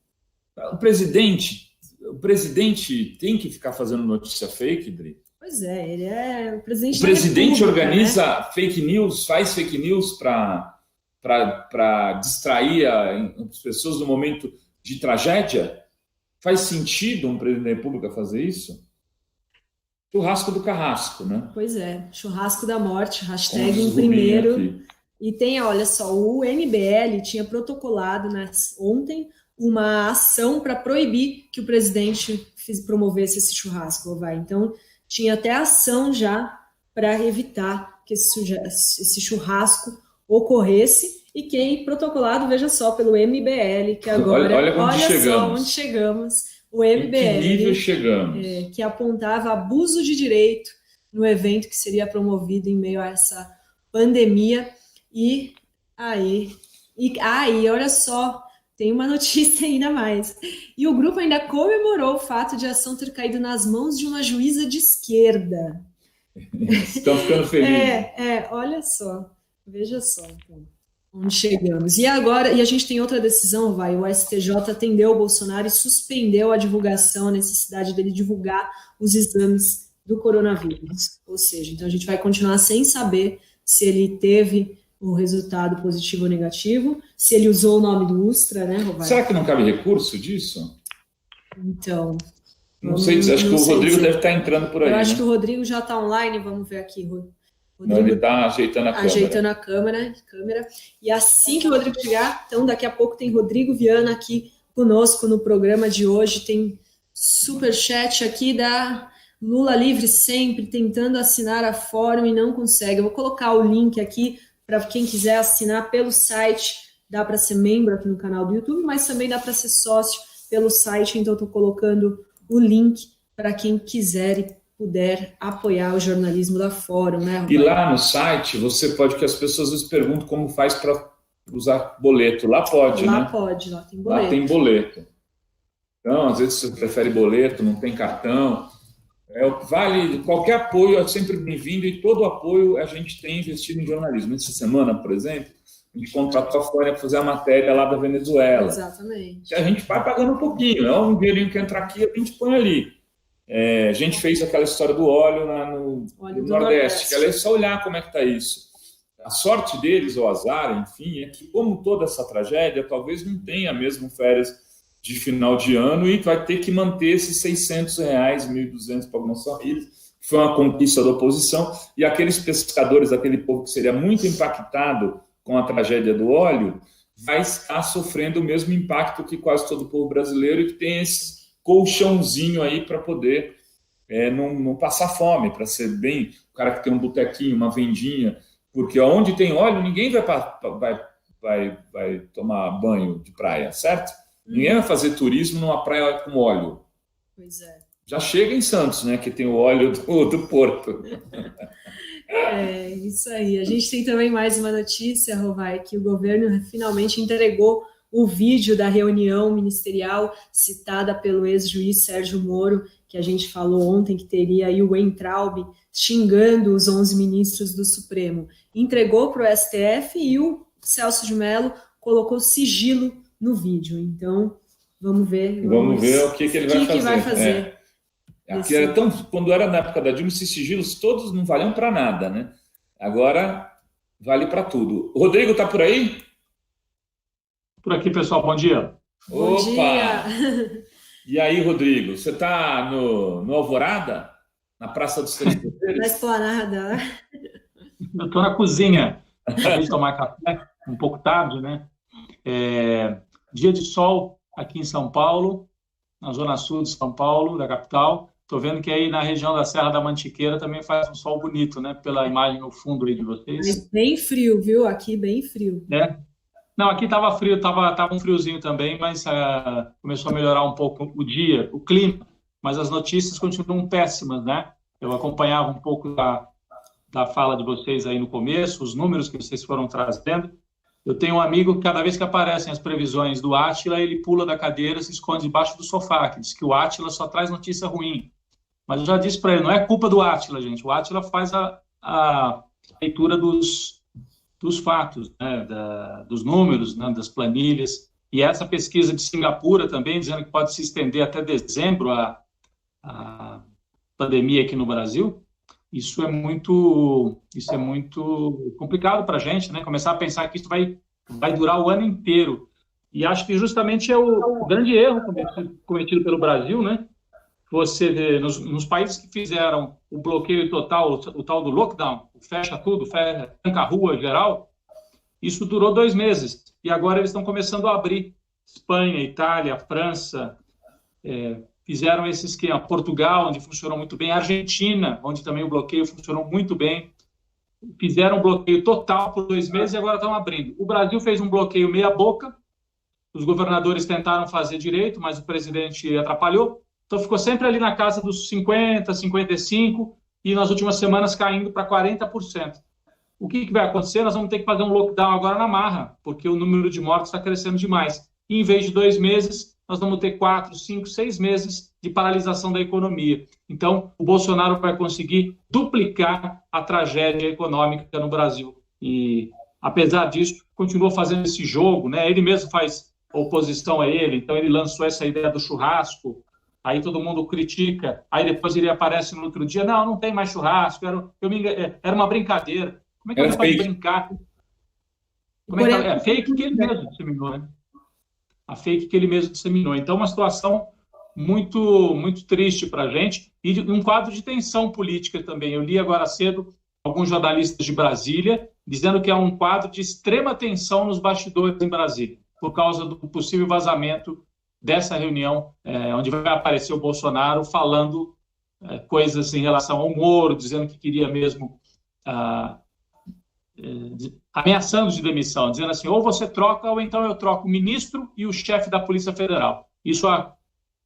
O presidente tem que ficar fazendo notícia fake, Dri? Pois é, ele é o presidente. O presidente organiza fake news, faz fake news para distrair as pessoas no momento de tragédia? Faz sentido um presidente da República fazer isso? Churrasco do carrasco, né? Pois é, churrasco da morte, hashtag em primeiro. E tem, olha só, o MBL tinha protocolado ontem uma ação para proibir que o presidente promovesse esse churrasco, Então, tinha até ação já para evitar que esse churrasco ocorresse, e quem protocolado, veja só, pelo MBL, que agora, olha só onde chegamos, o MBL, em que nível chegamos? Que apontava abuso de direito no evento que seria promovido em meio a essa pandemia. E aí, olha só, tem uma notícia ainda mais. E o grupo ainda comemorou o fato de a ação ter caído nas mãos de uma juíza de esquerda. Estão ficando felizes. Olha só. Veja só, então, onde chegamos. E agora, a gente tem outra decisão, o STJ atendeu o Bolsonaro e suspendeu a divulgação, a necessidade dele divulgar os exames do coronavírus. Ou seja, então a gente vai continuar sem saber se ele teve o resultado positivo ou negativo, se ele usou o nome do Ustra, né, Rovaia? Será que não cabe recurso disso? Então... Não sei, acho que o Rodrigo deve estar entrando por aí. Eu acho que o Rodrigo já está online, vamos ver aqui, Rodrigo. Não, ele está ajeitando a câmera. Ajeitando a câmera. E assim que o Rodrigo chegar, então daqui a pouco tem Rodrigo Viana aqui conosco no programa de hoje. Tem superchat aqui da Lula Livre Sempre, tentando assinar a Fórum e não consegue. Eu vou colocar o link aqui para quem quiser assinar pelo site. Dá para ser membro aqui no canal do YouTube, mas também dá para ser sócio pelo site. Então estou colocando o link para quem quiser e puder apoiar o jornalismo da Fórum, né, Roberto? E lá no site, você pode, que as pessoas às vezes perguntam como faz para usar boleto. Lá pode, lá né? Lá pode, lá tem boleto. Lá tem boleto. Então, às vezes você prefere boleto, não tem cartão. Vale, qualquer apoio é sempre bem-vindo e todo apoio a gente tem investido em jornalismo. Essa semana, por exemplo, a gente contratou a Folha para fazer a matéria lá da Venezuela. Exatamente. A gente vai pagando um pouquinho, é um dinheirinho que entra aqui, a gente põe ali. A gente fez aquela história do óleo lá no Nordeste, que é só olhar como é que está isso. A sorte deles, ou azar, enfim, é que como toda essa tragédia, talvez não tenha mesmo férias de final de ano e vai ter que manter esses R$600, 1.200 para algumas famílias, que foi uma conquista da oposição, e aqueles pescadores, aquele povo que seria muito impactado com a tragédia do óleo, vai estar sofrendo o mesmo impacto que quase todo o povo brasileiro e que tem esse colchãozinho aí para poder não passar fome, para ser bem o cara que tem um botequinho, uma vendinha, porque onde tem óleo, ninguém vai tomar banho de praia, certo? Ninguém vai fazer turismo numa praia com óleo. Pois é. Já chega em Santos, né, que tem o óleo do Porto. É, isso aí. A gente tem também mais uma notícia, Rovai, que o governo finalmente entregou o vídeo da reunião ministerial citada pelo ex-juiz Sérgio Moro, que a gente falou ontem que teria aí o Weintraub xingando os 11 ministros do Supremo. Entregou para o STF e o Celso de Mello colocou sigilo no vídeo. Então, vamos ver o que ele vai fazer. Quando era na época da Dilma, esses sigilos todos não valiam para nada, né? Agora vale para tudo. O Rodrigo está por aí? Por aqui, pessoal. Bom dia. Bom dia. E aí, Rodrigo, você está no Alvorada? Na Praça dos Três Poderes? Na Esplanada. Eu estou na cozinha. Acabei de tomar café, um pouco tarde, né? Dia de sol aqui em São Paulo, na zona sul de São Paulo, da capital. Estou vendo que aí na região da Serra da Mantiqueira também faz um sol bonito, né? Pela imagem no fundo aí de vocês. Mas bem frio, viu? Aqui bem frio. Não, aqui estava frio, estava um friozinho também, mas começou a melhorar um pouco o dia, o clima. Mas as notícias continuam péssimas, né? Eu acompanhava um pouco da fala de vocês aí no começo, os números que vocês foram trazendo. Eu tenho um amigo que cada vez que aparecem as previsões do Átila, ele pula da cadeira, se esconde debaixo do sofá, que diz que o Átila só traz notícia ruim. Mas eu já disse para ele, não é culpa do Átila, gente. O Átila faz a leitura dos fatos, né? Dos números, né? Das planilhas. E essa pesquisa de Singapura também, dizendo que pode se estender até dezembro a pandemia aqui no Brasil. Isso é muito complicado para a gente, né? Começar a pensar que isso vai durar o ano inteiro. E acho que justamente é o grande erro cometido pelo Brasil, né? Você vê, nos países que fizeram o bloqueio total, o tal do lockdown, fecha tudo, tranca a rua geral, isso durou 2 meses. E agora eles estão começando a abrir. Espanha, Itália, França, fizeram esse esquema. Portugal, onde funcionou muito bem. Argentina, onde também o bloqueio funcionou muito bem. Fizeram um bloqueio total por 2 meses e agora estão abrindo. O Brasil fez um bloqueio meia boca. Os governadores tentaram fazer direito, mas o presidente atrapalhou. Então ficou sempre ali na casa dos 50%, 55%, e nas últimas semanas caindo para 40%. O que vai acontecer? Nós vamos ter que fazer um lockdown agora na marra, porque o número de mortes está crescendo demais. E em vez de 2 meses, nós vamos ter 4, 5, 6 meses de paralisação da economia. Então, o Bolsonaro vai conseguir duplicar a tragédia econômica no Brasil. E, apesar disso, continua fazendo esse jogo, né? Ele mesmo faz oposição a ele, então ele lançou essa ideia do churrasco, aí todo mundo critica, aí depois ele aparece no outro dia, não tem mais churrasco, era uma brincadeira. Como é que ele pode brincar? É fake que ele mesmo disseminou, né? A fake que ele mesmo disseminou. Então, uma situação muito, muito triste para a gente e um quadro de tensão política também. Eu li agora cedo alguns jornalistas de Brasília dizendo que é um quadro de extrema tensão nos bastidores em Brasília, por causa do possível vazamento dessa reunião, onde vai aparecer o Bolsonaro falando coisas em relação ao Moro, dizendo que queria mesmo... ameaçando de demissão, dizendo assim, ou você troca ou então eu troco o ministro e o chefe da Polícia Federal. Isso a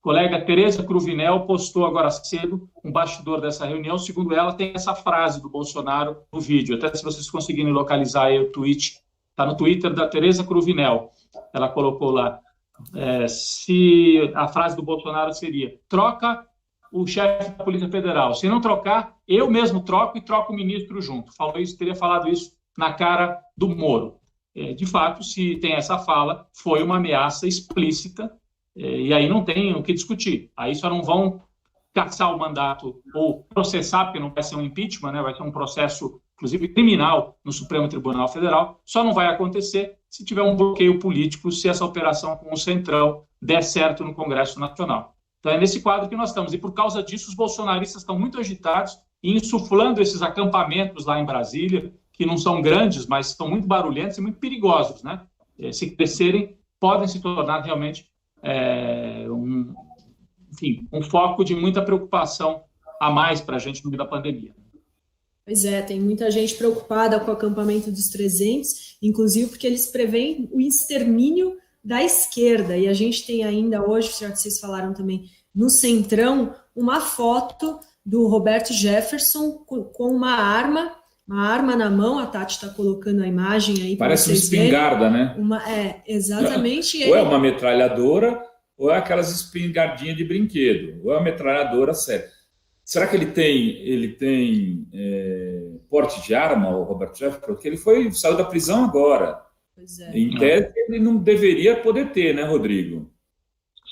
colega Tereza Cruvinel postou agora cedo, um bastidor dessa reunião. Segundo ela, tem essa frase do Bolsonaro no vídeo. Até se vocês conseguirem localizar aí o tweet, está no Twitter da Tereza Cruvinel. Ela colocou lá, se a frase do Bolsonaro seria: troca o chefe da Polícia Federal. Se não trocar, eu mesmo troco e troco o ministro junto. Teria falado isso na cara do Moro. De fato, se tem essa fala, foi uma ameaça explícita, e aí não tem o que discutir. Aí só não vão caçar o mandato ou processar, porque não vai ser um impeachment, né? Vai ser um processo, inclusive criminal, no Supremo Tribunal Federal. Só não vai acontecer se tiver um bloqueio político, se essa operação com o Centrão der certo no Congresso Nacional. Então é nesse quadro que nós estamos. E por causa disso, os bolsonaristas estão muito agitados e insuflando esses acampamentos lá em Brasília, que não são grandes, mas são muito barulhentos e muito perigosos, né? Se crescerem, podem se tornar realmente um foco de muita preocupação a mais para a gente no meio da pandemia. Pois é, tem muita gente preocupada com o acampamento dos 300, inclusive porque eles preveem o extermínio da esquerda. E a gente tem ainda hoje, já que vocês falaram também, no Centrão, uma foto do Roberto Jefferson com uma arma na mão. A Tati está colocando a imagem aí. Parece uma espingarda, né? Exatamente. Ou é uma metralhadora, ou é aquelas espingardinhas de brinquedo, ou é uma metralhadora séria. Será que ele tem porte de arma, o Roberto Jefferson? Porque ele saiu da prisão agora. Pois é. Em tese, ele não deveria poder ter, né, Rodrigo?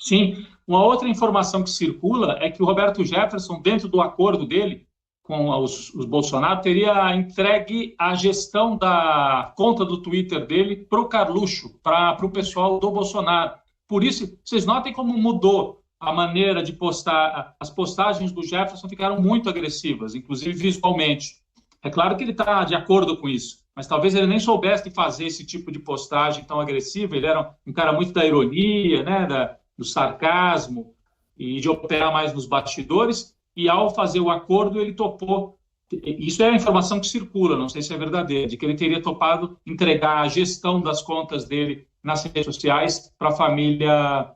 Sim. Uma outra informação que circula é que o Roberto Jefferson, dentro do acordo dele com os Bolsonaro, teria entregue a gestão da conta do Twitter dele para o Carluxo, para o pessoal do Bolsonaro. Por isso, vocês notem como mudou a maneira de postar. As postagens do Jefferson ficaram muito agressivas, inclusive visualmente. É claro que ele está de acordo com isso, mas talvez ele nem soubesse fazer esse tipo de postagem tão agressiva. Ele era um cara muito da ironia, né, do sarcasmo e de operar mais nos bastidores, e ao fazer o acordo ele topou. Isso é a informação que circula, não sei se é verdadeira, de que ele teria topado entregar a gestão das contas dele nas redes sociais para a família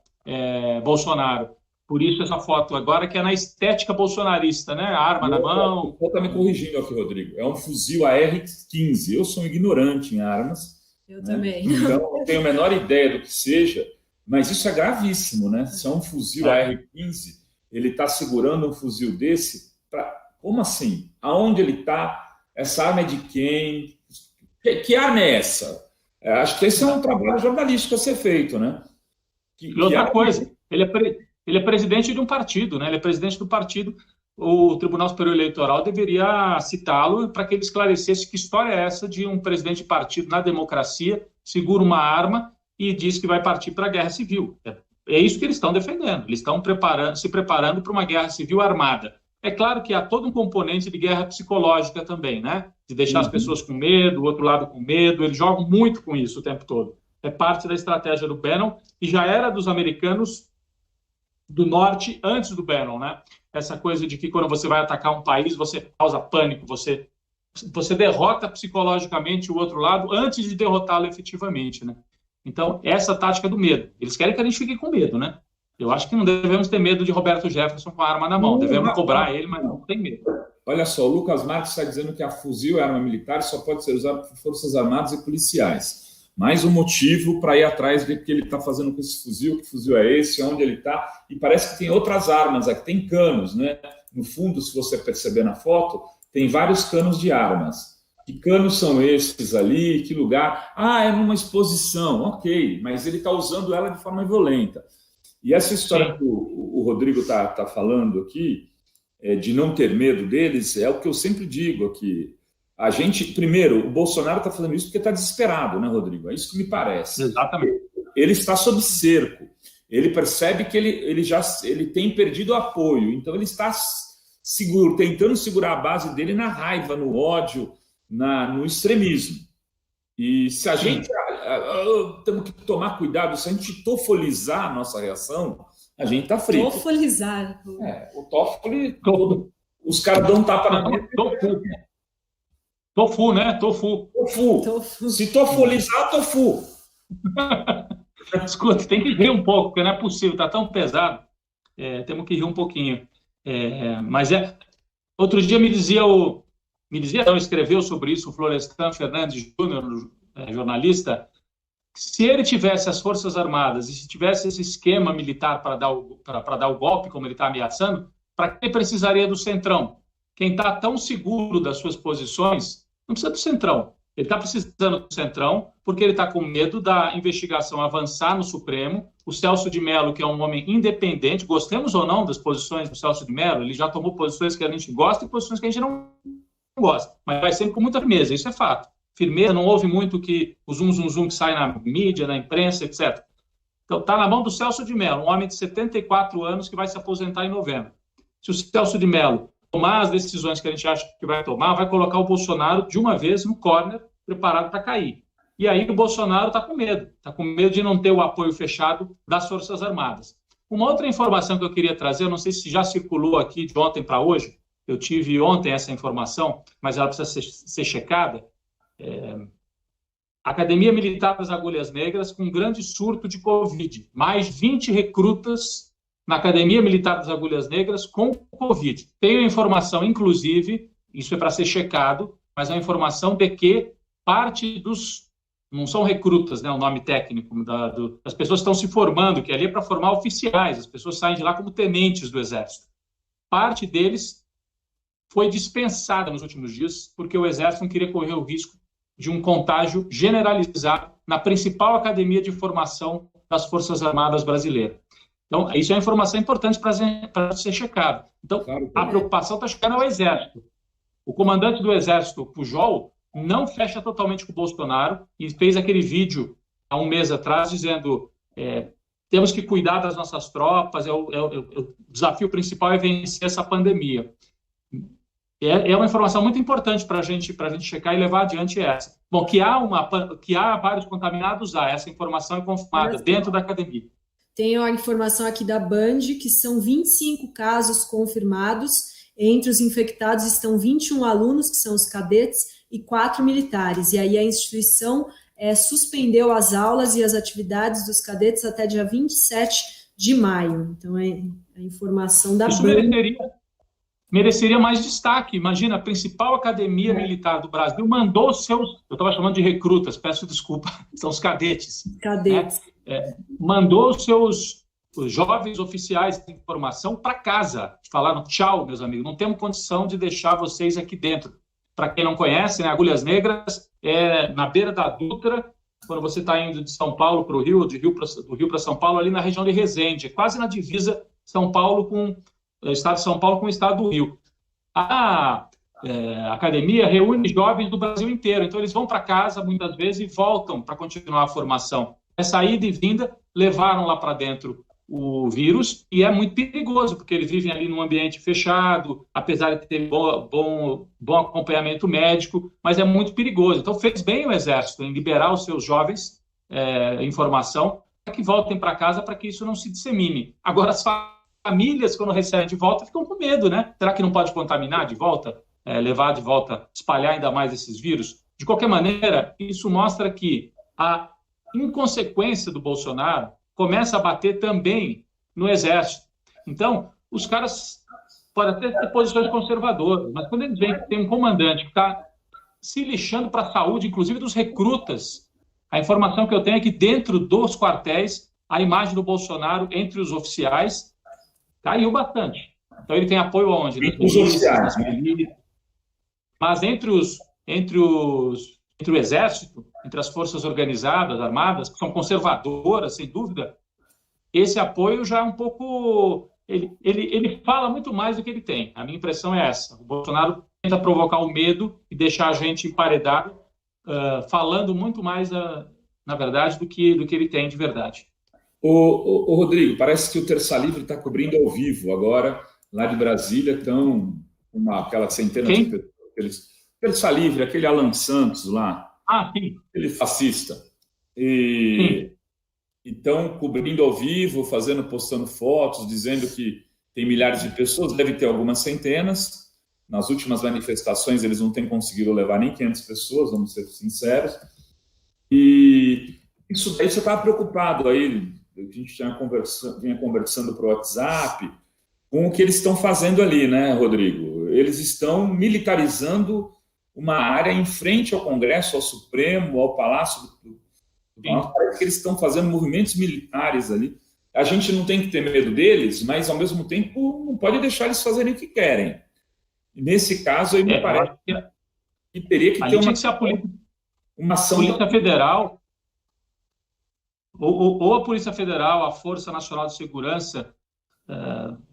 Bolsonaro. Por isso essa foto agora, que é na estética bolsonarista, né? A arma na mão. Está me corrigindo aqui, Rodrigo. É um fuzil AR-15. Eu sou um ignorante em armas. Eu também. Então, não tenho a menor ideia do que seja, mas isso é gravíssimo, né? Se é um fuzil AR-15, ele está segurando um fuzil desse. Como assim? Aonde ele está? Essa arma é de quem? Que arma é essa? Acho que esse é um trabalho jornalístico a ser feito, né? E outra coisa, ele é presidente de um partido, né? Ele é presidente do partido. O Tribunal Superior Eleitoral deveria citá-lo para que ele esclarecesse que história é essa de um presidente de partido na democracia, segura uma arma e diz que vai partir para a guerra civil. É isso que eles estão defendendo. Eles estão se preparando para uma guerra civil armada. É claro que há todo um componente de guerra psicológica também, né? De deixar as pessoas com medo, o outro lado com medo. Eles jogam muito com isso o tempo todo. É parte da estratégia do Bannon e já era dos americanos do norte antes do Bannon, né? Essa coisa de que quando você vai atacar um país, você causa pânico, você derrota psicologicamente o outro lado antes de derrotá-lo efetivamente, né? Então, essa tática do medo. Eles querem que a gente fique com medo, né? Eu acho que não devemos ter medo de Roberto Jefferson com a arma na mão. Devemos cobrar ele, mas não tem medo. Olha só, o Lucas Marques está dizendo que a fuzil é arma militar, só pode ser usada por forças armadas e policiais. Mais um motivo para ir atrás de que ele está fazendo com esse fuzil, que fuzil é esse, onde ele está. E parece que tem outras armas aqui, tem canos, né? No fundo, se você perceber na foto, tem vários canos de armas. Que canos são esses ali? Que lugar? É numa exposição, ok, mas ele está usando ela de forma violenta. E essa história que o Rodrigo está falando aqui, de não ter medo deles, é o que eu sempre digo aqui. A gente, primeiro, o Bolsonaro está fazendo isso porque está desesperado, né, Rodrigo? É isso que me parece. Exatamente. Ele está sob cerco. Ele percebe que ele tem perdido apoio. Então, ele está tentando segurar a base dele na raiva, no ódio, no extremismo. E se a gente... temos que tomar cuidado. Se a gente tofolizar a nossa reação, a gente está frito. Tofolizar. O Toffoli... Os caras dão um tapa na mesa. Tofu, né? Tofu. Se tofolizar, tofu. Escuta, tem que rir um pouco, porque não é possível, está tão pesado. Temos que rir um pouquinho. Mas outro dia escreveu sobre isso o Florestan Fernandes Júnior, jornalista, Se ele tivesse as Forças Armadas e se tivesse esse esquema militar para dar o golpe, como ele está ameaçando, para que ele precisaria do Centrão? Quem está tão seguro das suas posições não precisa do Centrão. Ele está precisando do Centrão porque ele está com medo da investigação avançar no Supremo. O Celso de Mello, que é um homem independente, gostemos ou não das posições do Celso de Mello, ele já tomou posições que a gente gosta e posições que a gente não gosta, mas vai sempre com muita firmeza, isso é fato. Firmeza, não houve muito que o zum que sai na mídia, na imprensa, etc. Então, está na mão do Celso de Mello, um homem de 74 anos que vai se aposentar em novembro. Se o Celso de Mello tomar as decisões que a gente acha que vai tomar, vai colocar o Bolsonaro de uma vez no corner, preparado para cair. E aí o Bolsonaro está com medo de não ter o apoio fechado das Forças Armadas. Uma outra informação que eu queria trazer, eu não sei se já circulou aqui de ontem para hoje, eu tive ontem essa informação, mas ela precisa ser checada. Academia Militar das Agulhas Negras com um grande surto de Covid. Mais 20 recrutas na Academia Militar das Agulhas Negras com Covid. Tenho a informação, inclusive, isso é para ser checado, mas é a informação de que parte dos... Não são recrutas, né, o nome técnico, as pessoas estão se formando, que ali é para formar oficiais, as pessoas saem de lá como tenentes do Exército. Parte deles foi dispensada nos últimos dias porque o Exército não queria correr o risco de um contágio generalizado na principal academia de formação das Forças Armadas brasileiras. Então, isso é uma informação importante para ser checada. Então, a preocupação está chegando ao Exército. O comandante do Exército, Pujol, não fecha totalmente com o Bolsonaro e fez aquele vídeo há um mês atrás dizendo temos que cuidar das nossas tropas, o desafio principal é vencer essa pandemia. É uma informação muito importante para a gente checar e levar adiante essa. Bom, que há vários contaminados, essa informação é confirmada dentro da academia. Tenho a informação aqui da Band, que são 25 casos confirmados. Entre os infectados estão 21 alunos, que são os cadetes, e 4 militares. E aí a instituição suspendeu as aulas e as atividades dos cadetes até dia 27 de maio. Então, é a informação da Band. Mereceria mais destaque. Imagina, a principal academia militar do Brasil mandou os seus... Eu estava chamando de recrutas, peço desculpa, são os cadetes. Cadetes. Mandou os seus jovens oficiais de formação para casa. Falaram, tchau, meus amigos, não temos condição de deixar vocês aqui dentro. Para quem não conhece, né, Agulhas Negras é na beira da Dutra, quando você está indo de São Paulo para o Rio, do Rio para São Paulo, ali na região de Resende, quase na divisa São Paulo com o estado de São Paulo com o estado do Rio. A academia reúne jovens do Brasil inteiro, então eles vão para casa muitas vezes e voltam para continuar a formação. Essa ida e vinda levaram lá para dentro o vírus e é muito perigoso, porque eles vivem ali num ambiente fechado, apesar de ter bom acompanhamento médico, mas é muito perigoso. Então fez bem o Exército em liberar os seus jovens em formação para que voltem para casa, para que isso não se dissemine. Agora, as famílias, quando recebem de volta, ficam com medo, né? Será que não pode contaminar de volta? Levar de volta, espalhar ainda mais esses vírus? De qualquer maneira, isso mostra que a inconsequência do Bolsonaro começa a bater também no Exército. Então, os caras podem até ter posições conservadoras, mas quando eles veem que tem um comandante que está se lixando para a saúde, inclusive dos recrutas, a informação que eu tenho é que dentro dos quartéis, a imagem do Bolsonaro entre os oficiais caiu bastante. Então, ele tem apoio aonde? Os oficiais, né? Mas entre o Exército, entre as forças organizadas, armadas, que são conservadoras, sem dúvida, esse apoio já é um pouco... Ele fala muito mais do que ele tem. A minha impressão é essa. O Bolsonaro tenta provocar o medo e deixar a gente emparedado, falando muito mais, na verdade, do que ele tem de verdade. Ô, Rodrigo, parece que o Terça Livre está cobrindo ao vivo agora, lá de Brasília, estão aquela centena de pessoas. Terça Livre, aquele Alan Santos lá. Sim. Ele fascista. E estão cobrindo ao vivo, postando fotos, dizendo que tem milhares de pessoas, deve ter algumas centenas. Nas últimas manifestações, eles não têm conseguido levar nem 500 pessoas, vamos ser sinceros. E isso daí você estava preocupado aí, a gente vinha conversando para o WhatsApp, com o que eles estão fazendo ali, né, Rodrigo? Eles estão militarizando uma área em frente ao Congresso, ao Supremo, ao Palácio do Parece que eles estão fazendo movimentos militares ali. A gente não tem que ter medo deles, mas, ao mesmo tempo, não pode deixar eles fazerem o que querem. E nesse caso, aí me parece que teria que ter uma ação... Polícia Federal, ou a Polícia Federal, a Força Nacional de Segurança.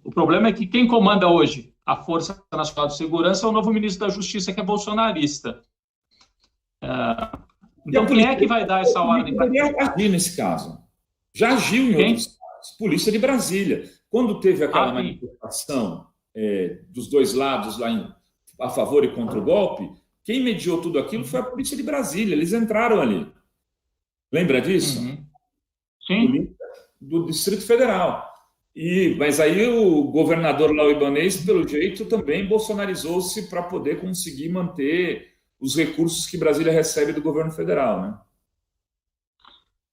O problema é que quem comanda hoje a Força Nacional de Segurança é o novo ministro da Justiça, que é bolsonarista. Então, quem é que vai dar essa ordem? Poderia agir nesse caso. Já agiu em outros casos. Polícia de Brasília. Quando teve aquela manifestação dos dois lados lá a favor e contra o golpe, quem mediou tudo aquilo foi a Polícia de Brasília. Eles entraram ali. Lembra disso? Sim. Polícia do Distrito Federal. Mas aí o governador lá, o Ibanez, pelo jeito, também bolsonarizou-se para poder conseguir manter os recursos que Brasília recebe do governo federal, né?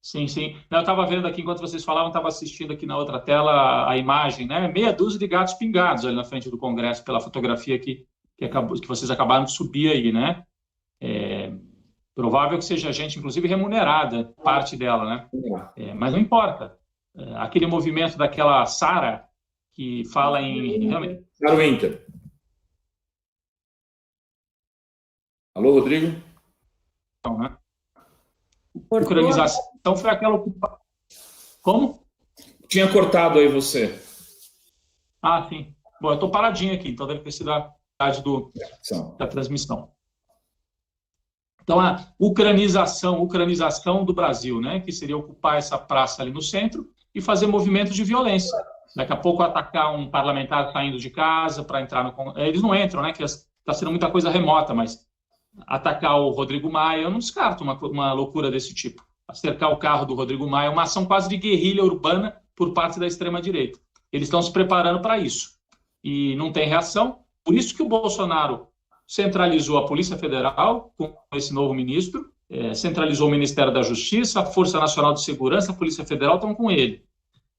Sim, sim. Eu estava vendo aqui, enquanto vocês falavam, estava assistindo aqui na outra tela a imagem, né? Meia dúzia de gatos pingados ali na frente do Congresso, pela fotografia que vocês acabaram de subir aí, né? Provável que seja gente, inclusive, remunerada, parte dela, né? Mas não importa. Aquele movimento daquela Sara, que fala em... Sara Winter. Alô, Rodrigo? Não, né? Ucranização foi aquela ocupação. Como? Tinha cortado aí você. Sim. Bom, eu estou paradinho aqui, então deve ter sido a idade da transmissão. Então, a ucranização do Brasil, né? Que seria ocupar essa praça ali no centro e fazer movimentos de violência. Daqui a pouco atacar um parlamentar saindo de casa para entrar no... Eles não entram, né? Que está sendo muita coisa remota, mas atacar o Rodrigo Maia, eu não descarto uma loucura desse tipo. Cercar o carro do Rodrigo Maia, uma ação quase de guerrilha urbana por parte da extrema-direita. Eles estão se preparando para isso. E não tem reação. Por isso que o Bolsonaro centralizou a Polícia Federal com esse novo ministro, centralizou o Ministério da Justiça, a Força Nacional de Segurança, a Polícia Federal estão com ele.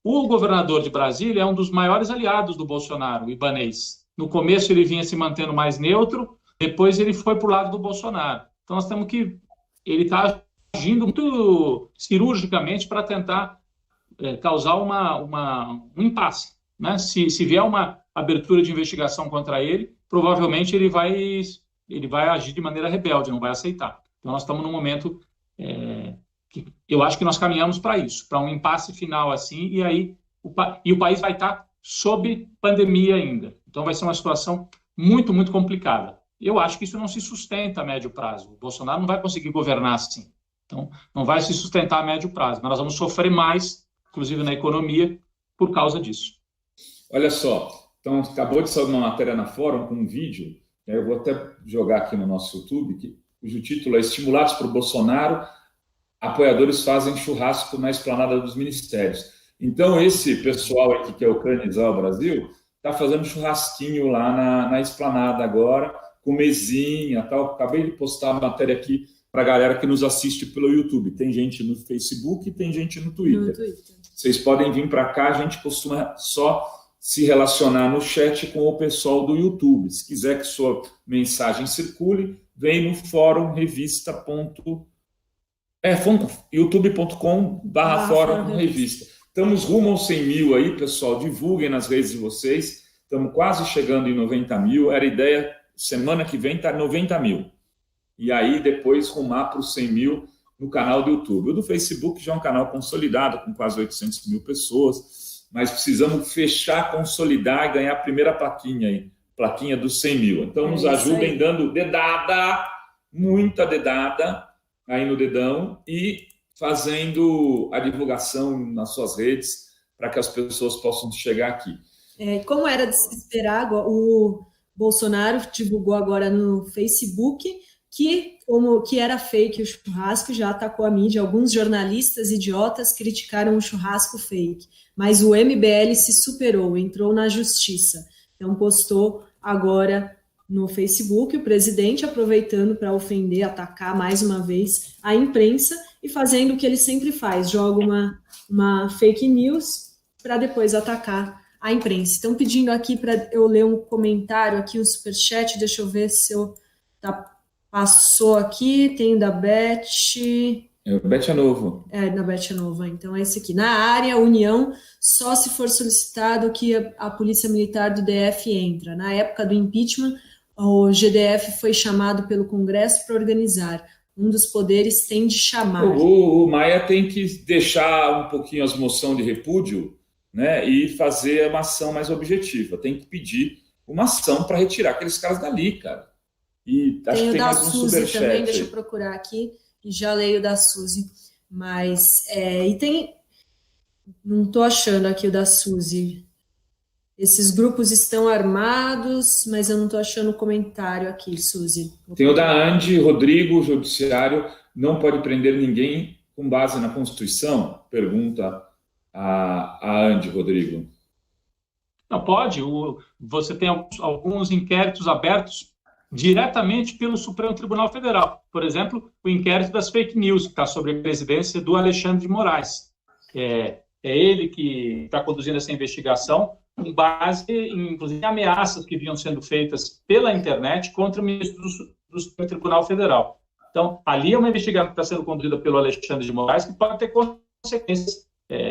O governador de Brasília é um dos maiores aliados do Bolsonaro, o Ibanez. No começo ele vinha se mantendo mais neutro, depois ele foi para o lado do Bolsonaro. Então nós temos que... Ele está agindo muito cirurgicamente para tentar causar um impasse, né? Se vier uma abertura de investigação contra ele, provavelmente ele vai agir de maneira rebelde, não vai aceitar. Então nós estamos num momento que eu acho que nós caminhamos para isso, para um impasse final assim, e aí o país vai estar sob pandemia ainda. Então vai ser uma situação muito, muito complicada. Eu acho que isso não se sustenta a médio prazo. O Bolsonaro não vai conseguir governar assim. Então, não vai se sustentar a médio prazo. Mas nós vamos sofrer mais, inclusive na economia, por causa disso. Olha só, então acabou de sair uma matéria na Fórum com um vídeo, eu vou até jogar aqui no nosso YouTube, cujo título é Estimulados por Bolsonaro, apoiadores fazem churrasco na esplanada dos ministérios. Então, esse pessoal aqui que quer ucranizar o Brasil está fazendo churrasquinho lá na esplanada agora, com mesinha e tal. Acabei de postar a matéria aqui para a galera que nos assiste pelo YouTube. Tem gente no Facebook e tem gente no Twitter. Vocês podem vir para cá, a gente costuma só se relacionar no chat com o pessoal do YouTube. Se quiser que sua mensagem circule, vem no fórum youtube.com/fórum revista. Estamos rumo aos 100 mil aí, pessoal. Divulguem nas redes de vocês. Estamos quase chegando em 90 mil. Era a ideia, semana que vem está 90 mil. E aí depois rumar para os 100 mil no canal do YouTube. O do Facebook já é um canal consolidado, com quase 800 mil pessoas, mas precisamos fechar, consolidar e ganhar a primeira plaquinha aí, plaquinha dos 100 mil. Então nos ajudem dando dedada, muita dedada aí no dedão e fazendo a divulgação nas suas redes para que as pessoas possam chegar aqui. Como era de se esperar, o Bolsonaro divulgou agora no Facebook que era fake o churrasco, já atacou a mídia. Alguns jornalistas idiotas criticaram o churrasco fake, mas o MBL se superou, entrou na justiça. Então postou agora no Facebook o presidente aproveitando para ofender, atacar mais uma vez a imprensa e fazendo o que ele sempre faz, joga uma fake news para depois atacar a imprensa. Estão pedindo aqui para eu ler um comentário aqui, um superchat, deixa eu ver se eu passou aqui, tem da Beth. É o Bet é Novo. Na Bet é Novo, então é esse aqui. Na área, União, só se for solicitado que a Polícia Militar do DF entra. Na época do impeachment, o GDF foi chamado pelo Congresso para organizar. Um dos poderes tem de chamar. O Maia tem que deixar um pouquinho as moções de repúdio, né, e fazer uma ação mais objetiva. Tem que pedir uma ação para retirar aqueles caras dali, cara. E acho que tem mais um superchat também, deixa eu procurar aqui, e já leio da Suzy. Mas, e tem... Não estou achando aqui o da Suzy. Esses grupos estão armados, mas eu não estou achando o comentário aqui, Suzy. Tem o da Andy, Rodrigo, o judiciário não pode prender ninguém com base na Constituição? Pergunta a Andy, Rodrigo. Não, pode. Você tem alguns inquéritos abertos diretamente pelo Supremo Tribunal Federal. Por exemplo, o inquérito das fake news, que está sobre a presidência do Alexandre de Moraes. É ele que está conduzindo essa investigação, com base em, inclusive, ameaças que vinham sendo feitas pela internet contra o ministro do Supremo Tribunal Federal. Então, ali é uma investigação que está sendo conduzida pelo Alexandre de Moraes, que pode ter consequências,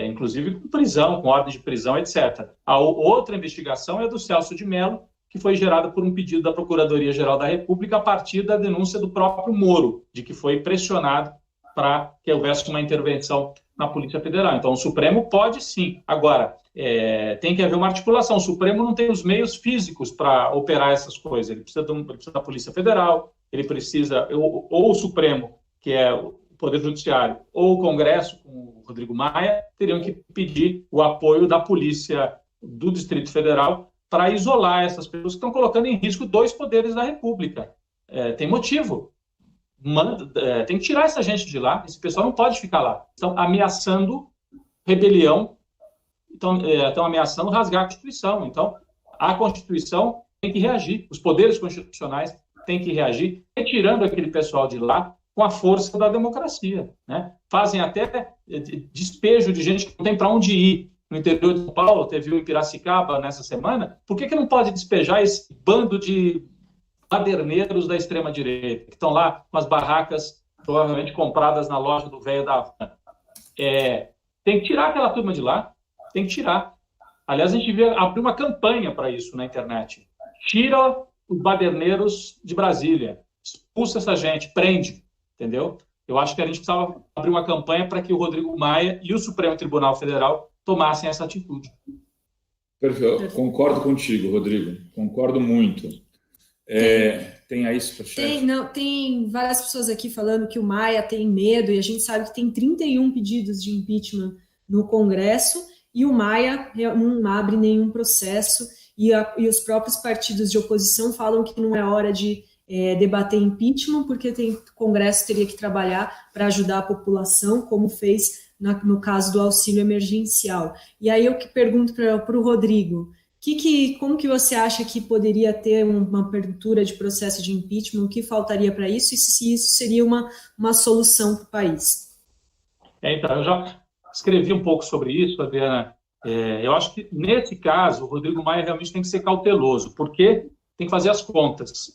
inclusive com prisão, com ordem de prisão, etc. A outra investigação é do Celso de Mello, que foi gerada por um pedido da Procuradoria-Geral da República a partir da denúncia do próprio Moro, de que foi pressionado para que houvesse uma intervenção na Polícia Federal. Então, o Supremo pode sim. Agora, tem que haver uma articulação. O Supremo não tem os meios físicos para operar essas coisas. Ele precisa da Polícia Federal, ele precisa, ou o Supremo, que é o Poder Judiciário, ou o Congresso, com o Rodrigo Maia, teriam que pedir o apoio da Polícia do Distrito Federal para isolar essas pessoas que estão colocando em risco dois poderes da República. Tem motivo. Tem que tirar essa gente de lá. Esse pessoal não pode ficar lá. Estão ameaçando rebelião, estão ameaçando rasgar a Constituição. Então, a Constituição tem que reagir. Os poderes constitucionais têm que reagir, retirando aquele pessoal de lá com a força da democracia, né? Fazem até despejo de gente que não tem para onde ir. No interior de São Paulo, teve um em Piracicaba nessa semana. Por que não pode despejar esse bando de baderneiros da extrema-direita, que estão lá com as barracas provavelmente compradas na loja do velho da Havana? Tem que tirar aquela turma de lá, tem que tirar. Aliás, a gente abriu uma campanha para isso na internet. Tira os baderneiros de Brasília, expulsa essa gente, prende, entendeu? Eu acho que a gente precisava abrir uma campanha para que o Rodrigo Maia e o Supremo Tribunal Federal tomassem essa atitude. Perfeito. Concordo contigo, Rodrigo. Concordo muito. Tem aí superchat? Tem várias pessoas aqui falando que o Maia tem medo, e a gente sabe que tem 31 pedidos de impeachment no Congresso, e o Maia não abre nenhum processo, e os próprios partidos de oposição falam que não é hora de debater impeachment, porque o Congresso teria que trabalhar para ajudar a população, como fez no caso do auxílio emergencial. E aí eu que pergunto para o Rodrigo, como que você acha que poderia ter uma abertura de processo de impeachment? O que faltaria para isso? E se isso seria uma solução para o país? Então, eu já escrevi um pouco sobre isso, Adriana. Eu acho que, nesse caso, o Rodrigo Maia realmente tem que ser cauteloso, porque tem que fazer as contas.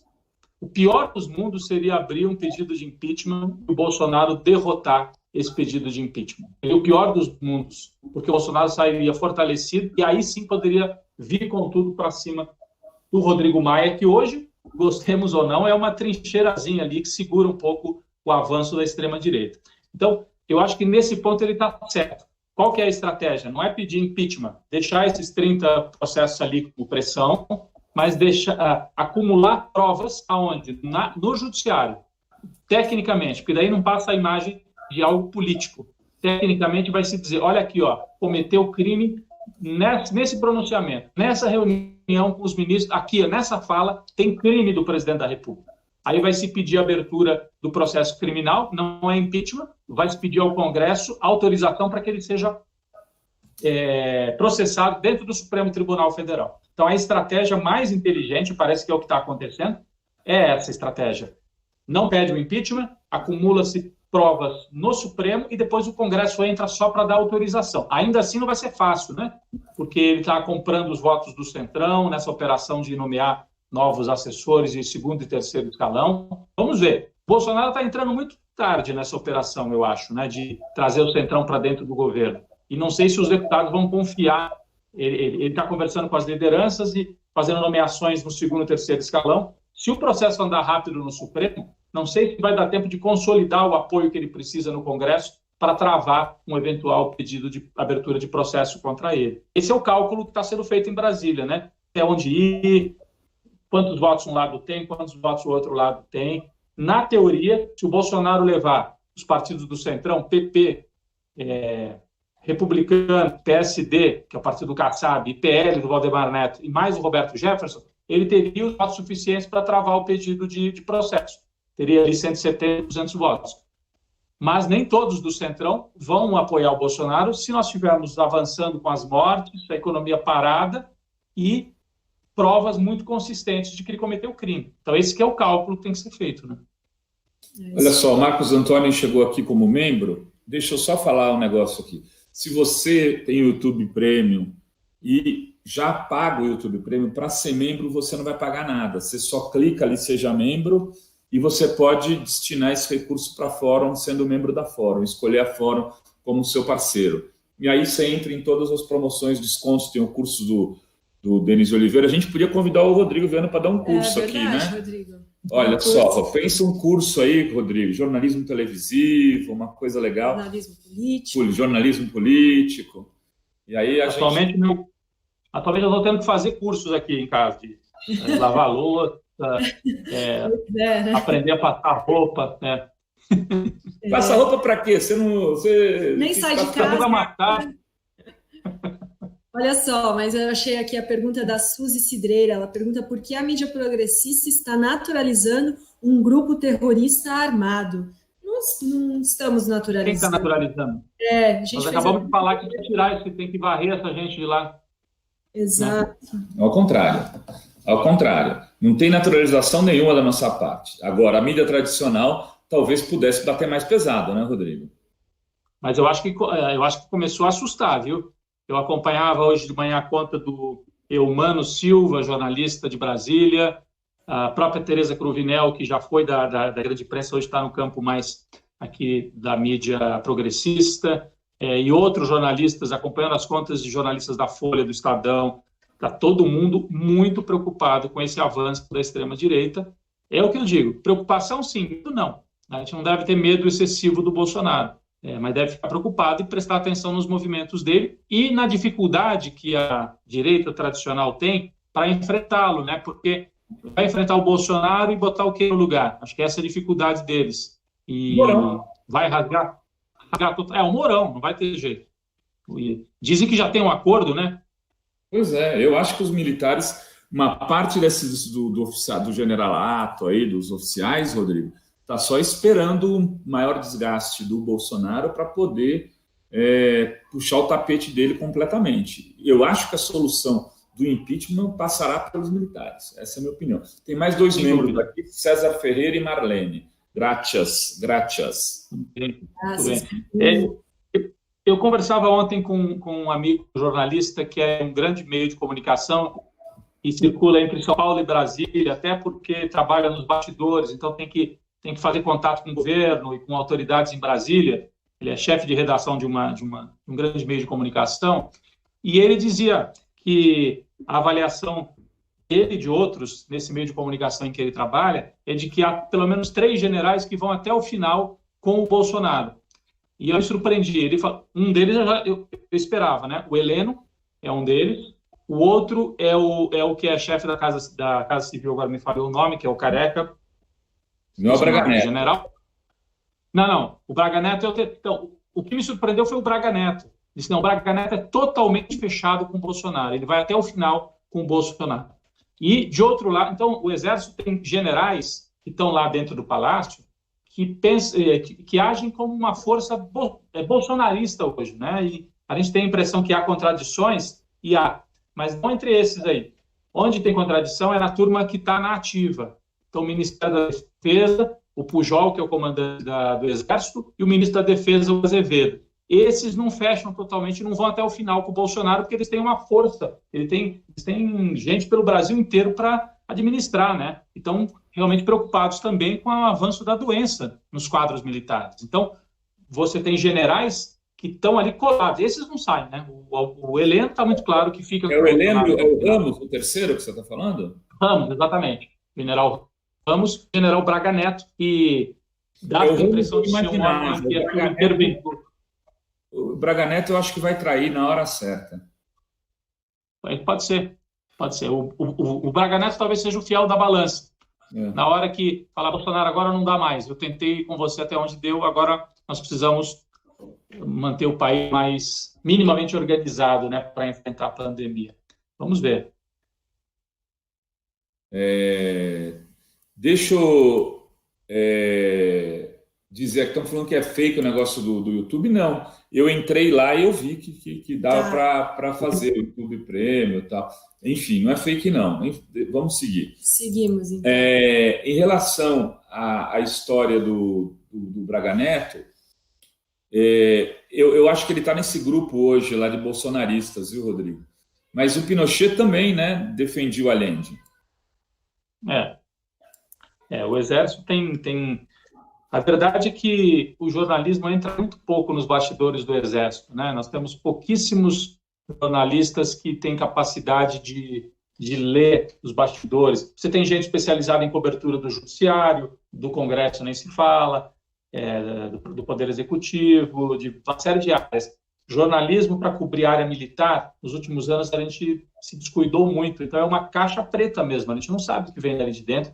O pior dos mundos seria abrir um pedido de impeachment e o Bolsonaro derrotar esse pedido de impeachment. Seria o pior dos mundos, porque o Bolsonaro sairia fortalecido e aí sim poderia vir com tudo para cima do Rodrigo Maia, que hoje, gostemos ou não, é uma trincheirazinha ali que segura um pouco o avanço da extrema-direita. Então, eu acho que nesse ponto ele está certo. Qual que é a estratégia? Não é pedir impeachment, deixar esses 30 processos ali com pressão, mas acumular provas aonde? No judiciário, tecnicamente, porque daí não passa a imagem de algo político. Tecnicamente vai se dizer, olha aqui, cometeu crime nesse pronunciamento, nessa reunião com os ministros, aqui, nessa fala, tem crime do presidente da República. Aí vai se pedir a abertura do processo criminal, não é impeachment, vai se pedir ao Congresso autorização para que ele seja processado dentro do Supremo Tribunal Federal. Então, a estratégia mais inteligente, parece que é o que está acontecendo, é essa estratégia. Não pede o impeachment, acumula-se provas no Supremo e depois o Congresso entra só para dar autorização. Ainda assim não vai ser fácil, né? Porque ele está comprando os votos do Centrão nessa operação de nomear novos assessores de segundo e terceiro escalão. Vamos ver. Bolsonaro está entrando muito tarde nessa operação, eu acho, né, de trazer o Centrão para dentro do governo. E não sei se os deputados vão confiar. Ele está conversando com as lideranças e fazendo nomeações no segundo e terceiro escalão. Se o processo andar rápido no Supremo, não sei se vai dar tempo de consolidar o apoio que ele precisa no Congresso para travar um eventual pedido de abertura de processo contra ele. Esse é o cálculo que está sendo feito em Brasília, né? Até onde ir, quantos votos um lado tem, quantos votos o outro lado tem. Na teoria, se o Bolsonaro levar os partidos do Centrão, PP, Republicano, PSD, que é o partido do Kassab, e PL do Valdemar Neto, e mais o Roberto Jefferson, ele teria os votos suficientes para travar o pedido de processo. Teria ali 170, 200 votos. Mas nem todos do Centrão vão apoiar o Bolsonaro se nós estivermos avançando com as mortes, a economia parada e provas muito consistentes de que ele cometeu crime. Então, esse que é o cálculo que tem que ser feito, né? Olha só, o Marcos Antônio chegou aqui como membro. Deixa eu só falar um negócio aqui. Se você tem o YouTube Premium e já paga o YouTube Premium, para ser membro você não vai pagar nada. Você só clica ali, seja membro, e você pode destinar esse recurso para a Fórum, sendo membro da Fórum, escolher a Fórum como seu parceiro. E aí você entra em todas as promoções, descontos, tem o curso do Denis Oliveira. A gente podia convidar o Rodrigo Viana para dar um curso aqui, né? Rodrigo. Olha só, pensa um curso aí, Rodrigo, jornalismo televisivo, uma coisa legal. Jornalismo político. Jornalismo político. E aí Atualmente eu estou tendo que fazer cursos aqui em casa, de lavar louça, aprender a passar roupa. Passa roupa para quê? Você nem sai de casa. Matar. Olha só, mas eu achei aqui a pergunta da Suzy Cidreira. Ela pergunta por que a mídia progressista está naturalizando um grupo terrorista armado. Não estamos naturalizando. Quem está naturalizando? Nós acabamos de falar que tem que tirar isso, tem que varrer essa gente de lá. Exato. Né? Ao contrário. Não tem naturalização nenhuma da nossa parte. Agora, a mídia tradicional talvez pudesse bater mais pesado, né, Rodrigo? Mas eu acho que começou a assustar, viu? Eu acompanhava hoje de manhã a conta do Eumano Silva, jornalista de Brasília, a própria Tereza Cruvinel, que já foi da grande imprensa, hoje está no campo mais aqui da mídia progressista, e outros jornalistas, acompanhando as contas de jornalistas da Folha, do Estadão. Está todo mundo muito preocupado com esse avanço da extrema-direita. É o que eu digo, preocupação sim, medo não. A gente não deve ter medo excessivo do Bolsonaro. Mas deve ficar preocupado e prestar atenção nos movimentos dele e na dificuldade que a direita tradicional tem para enfrentá-lo, né? Porque vai enfrentar o Bolsonaro e botar o que no lugar? Acho que essa é a dificuldade deles. E Mourão. Vai rasgar tudo. O Mourão, não vai ter jeito. E dizem que já tem um acordo, né? Pois é, eu acho que os militares, uma parte desses do generalato aí, dos oficiais, Rodrigo, está só esperando um maior desgaste do Bolsonaro para poder puxar o tapete dele completamente. Eu acho que a solução do impeachment passará pelos militares. Essa é a minha opinião. Tem mais 2 membros aqui, César Ferreira e Marlene. Gracias. Eu conversava ontem com um amigo jornalista que é um grande meio de comunicação e circula entre São Paulo e Brasília, até porque trabalha nos bastidores, então tem que fazer contato com o governo e com autoridades em Brasília. Ele é chefe de redação de um grande meio de comunicação. E ele dizia que a avaliação dele e de outros nesse meio de comunicação em que ele trabalha é de que há pelo menos 3 generais que vão até o final com o Bolsonaro. E eu me surpreendi. Ele fala, um deles eu esperava, né? O Heleno é um deles. O outro é o que é chefe da Casa Civil, agora me falou o nome, que é o Careca. Não é o Braga Neto. General. Não. O Braga Neto então, o que me surpreendeu foi o Braga Neto. Disse, não, o Braga Neto é totalmente fechado com o Bolsonaro. Ele vai até o final com o Bolsonaro. E, de outro lado, então, o Exército tem generais que estão lá dentro do Palácio que agem como uma força bolsonarista hoje, né? E a gente tem a impressão que há contradições, mas não entre esses aí. Onde tem contradição é na turma que está na ativa. Então, o Ministério da Defesa, o Pujol, que é o comandante do Exército, e o Ministro da Defesa, o Azevedo. Esses não fecham totalmente, não vão até o final com o Bolsonaro, porque eles têm uma força, eles têm gente pelo Brasil inteiro para administrar, né? Então, realmente preocupados também com o avanço da doença nos quadros militares. Então, você tem generais que estão ali colados. Esses não saem, né? O Heleno está muito claro que fica... É o Heleno, é o Ramos, o terceiro que você está falando? Ramos, exatamente. General Ramos, General Braga Neto, que dá a impressão de ser um homem que é um interventor. O Braga Neto eu acho que vai trair na hora certa. Pode ser. O Braga Neto talvez seja o fiel da balança. Na hora que falar, Bolsonaro, agora não dá mais. Eu tentei ir com você até onde deu, agora nós precisamos manter o país mais minimamente organizado, né, para enfrentar a pandemia. Vamos ver. Deixa eu dizer que estão falando que é fake o negócio do YouTube. Não. Eu entrei lá e eu vi que dava para fazer o YouTube Premium e tal. Enfim, não é fake, não. Vamos seguir. Seguimos, então. Em relação à história do Braga Neto, eu acho que ele está nesse grupo hoje lá de bolsonaristas, viu, Rodrigo? Mas o também, né, defendia o Allende. O Exército tem... A verdade é que o jornalismo entra muito pouco nos bastidores do Exército, né? Nós temos pouquíssimos jornalistas que têm capacidade de ler os bastidores. Você tem gente especializada em cobertura do Judiciário, do Congresso nem se fala, do Poder Executivo, de uma série de áreas. Jornalismo para cobrir a área militar, nos últimos anos a gente se descuidou muito, então é uma caixa preta mesmo, a gente não sabe o que vem dali de dentro.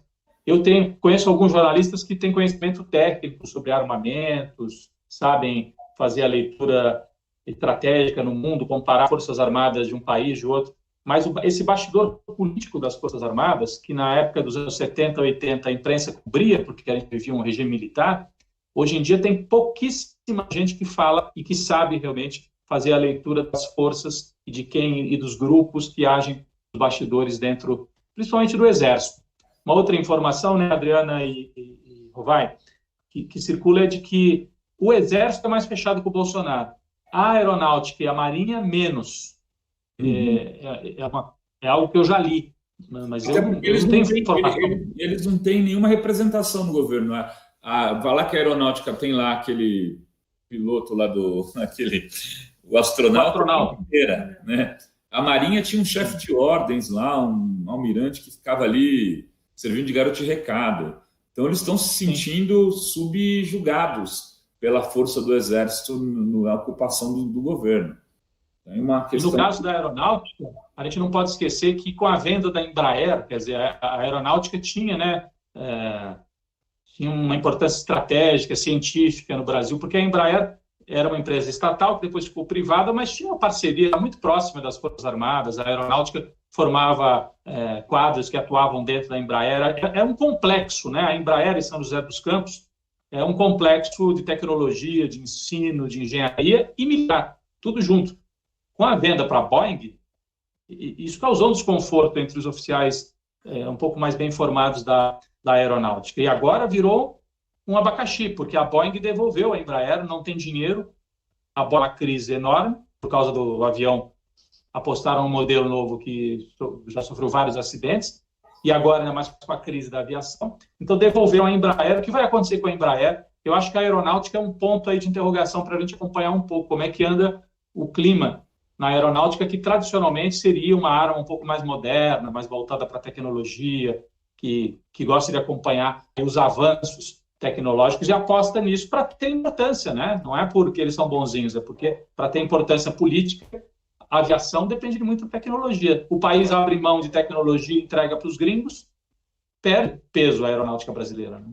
Conheço alguns jornalistas que têm conhecimento técnico sobre armamentos, sabem fazer a leitura estratégica no mundo, comparar forças armadas de um país, de outro, mas esse bastidor político das Forças Armadas, que na época dos anos 70, 80 a imprensa cobria, porque a gente vivia um regime militar, hoje em dia tem pouquíssima gente que fala e que sabe realmente fazer a leitura das forças e dos grupos que agem nos bastidores dentro, principalmente do Exército. Uma outra informação, né, Adriana e Rovai, que circula é de que o Exército é mais fechado que o Bolsonaro. A Aeronáutica e a Marinha, menos. É algo que eu já li, mas eu não tenho informação. Eles não têm nenhuma representação no governo. Vai lá que a Aeronáutica tem lá aquele piloto lá o astronauta inteira, né? A Marinha tinha um chefe de ordens lá, um almirante que ficava ali servindo de garoto de recado. Então, eles estão se sentindo subjugados pela força do Exército na ocupação do governo. Tem uma questão... No caso da aeronáutica, a gente não pode esquecer que com a venda da Embraer, quer dizer, a aeronáutica tinha, né, tinha uma importância estratégica, científica no Brasil, porque a Embraer era uma empresa estatal que depois ficou privada, mas tinha uma parceria muito próxima das Forças Armadas. A aeronáutica formava quadros que atuavam dentro da Embraer. É um complexo, né? A Embraer em São José dos Campos é um complexo de tecnologia, de ensino, de engenharia e militar, tudo junto. Com a venda para a Boeing, isso causou um desconforto entre os oficiais um pouco mais bem informados da aeronáutica. E agora virou um abacaxi, porque a Boeing devolveu a Embraer, não tem dinheiro, a Boeing é uma crise enorme, por causa do avião, apostaram um modelo novo que já sofreu vários acidentes, e agora ainda mais com a crise da aviação. Então devolveram a Embraer. O que vai acontecer com a Embraer? Eu acho que a aeronáutica é um ponto aí de interrogação para a gente acompanhar um pouco como é que anda o clima na aeronáutica, que tradicionalmente seria uma arma um pouco mais moderna, mais voltada para a tecnologia, que gosta de acompanhar os avanços tecnológicos e aposta nisso para ter importância, né? Não é porque eles são bonzinhos, é porque para ter importância política, a aviação depende de muita tecnologia. O país abre mão de tecnologia e entrega para os gringos, perde peso a aeronáutica brasileira, né?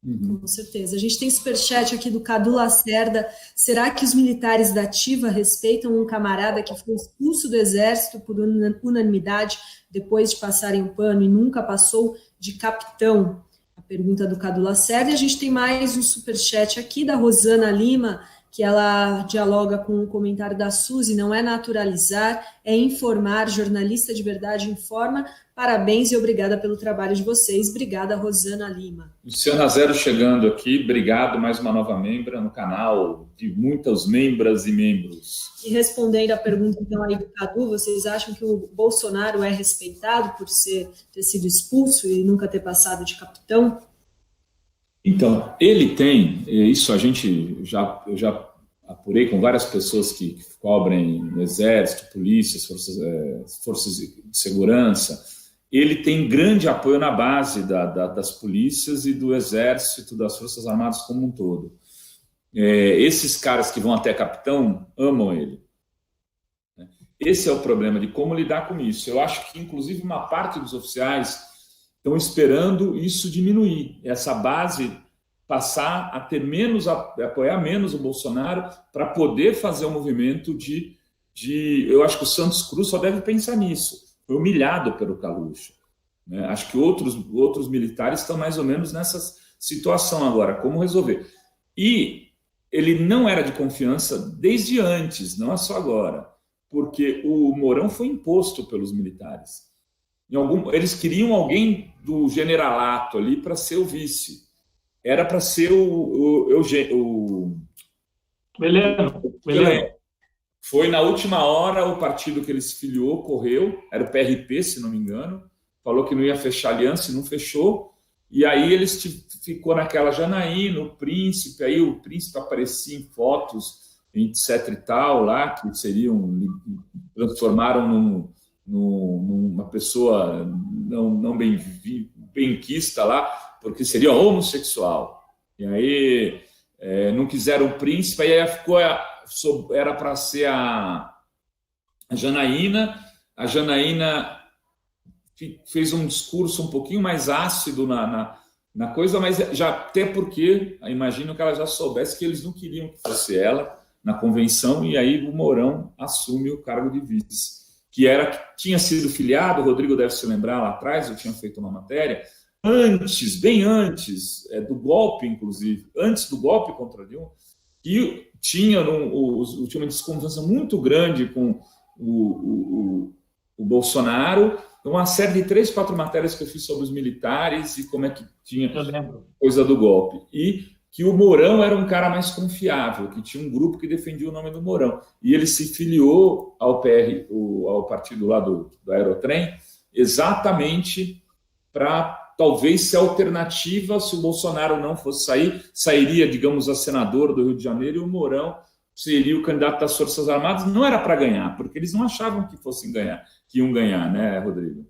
Com certeza. A gente tem superchat aqui do Cadu Lacerda. Será que os militares da ativa respeitam um camarada que foi expulso do exército por unanimidade depois de passarem o pano e nunca passou de capitão? A pergunta do Cadu Lacerda. E a gente tem mais um superchat aqui da Rosana Lima. que ela dialoga com o comentário da Suzy, não é naturalizar, é informar, jornalista de verdade informa. Parabéns e obrigada pelo trabalho de vocês. Obrigada, Rosana Lima. Luciana Zero chegando aqui, obrigado, mais uma nova membra no canal de muitas membras e membros. E respondendo a pergunta então aí do Cadu, vocês acham que o Bolsonaro é respeitado por ter sido expulso e nunca ter passado de capitão? Então, ele tem, isso eu já apurei com várias pessoas que cobrem exército, polícia, forças de segurança. Ele tem grande apoio na base das polícias e do exército, das forças armadas como um todo. Esses caras que vão até capitão amam ele. Esse é o problema de como lidar com isso. Eu acho que, inclusive, uma parte dos oficiais estão esperando isso diminuir, essa base passar a ter menos, apoiar menos o Bolsonaro para poder fazer um movimento eu acho que o Santos Cruz só deve pensar nisso. Foi humilhado pelo Calucha, né? Acho que outros militares estão mais ou menos nessa situação agora, como resolver. E ele não era de confiança desde antes, não é só agora, porque o Mourão foi imposto pelos militares. Eles queriam alguém do generalato ali para ser o vice. Era para ser o Heleno. Foi na última hora o partido que ele se filiou, correu, era o PRP, se não me engano, falou que não ia fechar aliança e não fechou. E aí eles ficou naquela Janaína, o príncipe, aí o príncipe aparecia em fotos, etc e tal, lá, que transformaram numa pessoa não benquista lá, porque seria homossexual. E aí não quiseram o príncipe, aí era para ser a Janaína. A Janaína fez um discurso um pouquinho mais ácido na coisa, mas já até porque, imagino que ela já soubesse que eles não queriam que fosse ela na convenção, e aí o Mourão assume o cargo de vice, que tinha sido filiado, o Rodrigo deve se lembrar lá atrás, eu tinha feito uma matéria, bem antes do golpe, inclusive, antes do golpe contra Dilma, que tinha uma desconfiança muito grande com o Bolsonaro, uma série de 3, 4 matérias que eu fiz sobre os militares e como é que tinha coisa do golpe. E que o Mourão era um cara mais confiável, que tinha um grupo que defendia o nome do Mourão. E ele se filiou ao partido lá do Aerotrem, exatamente para talvez ser alternativa, se o Bolsonaro não fosse sairia, digamos, a senador do Rio de Janeiro, e o Mourão seria o candidato das Forças Armadas. Não era para ganhar, porque eles não achavam que iam ganhar, né, Rodrigo?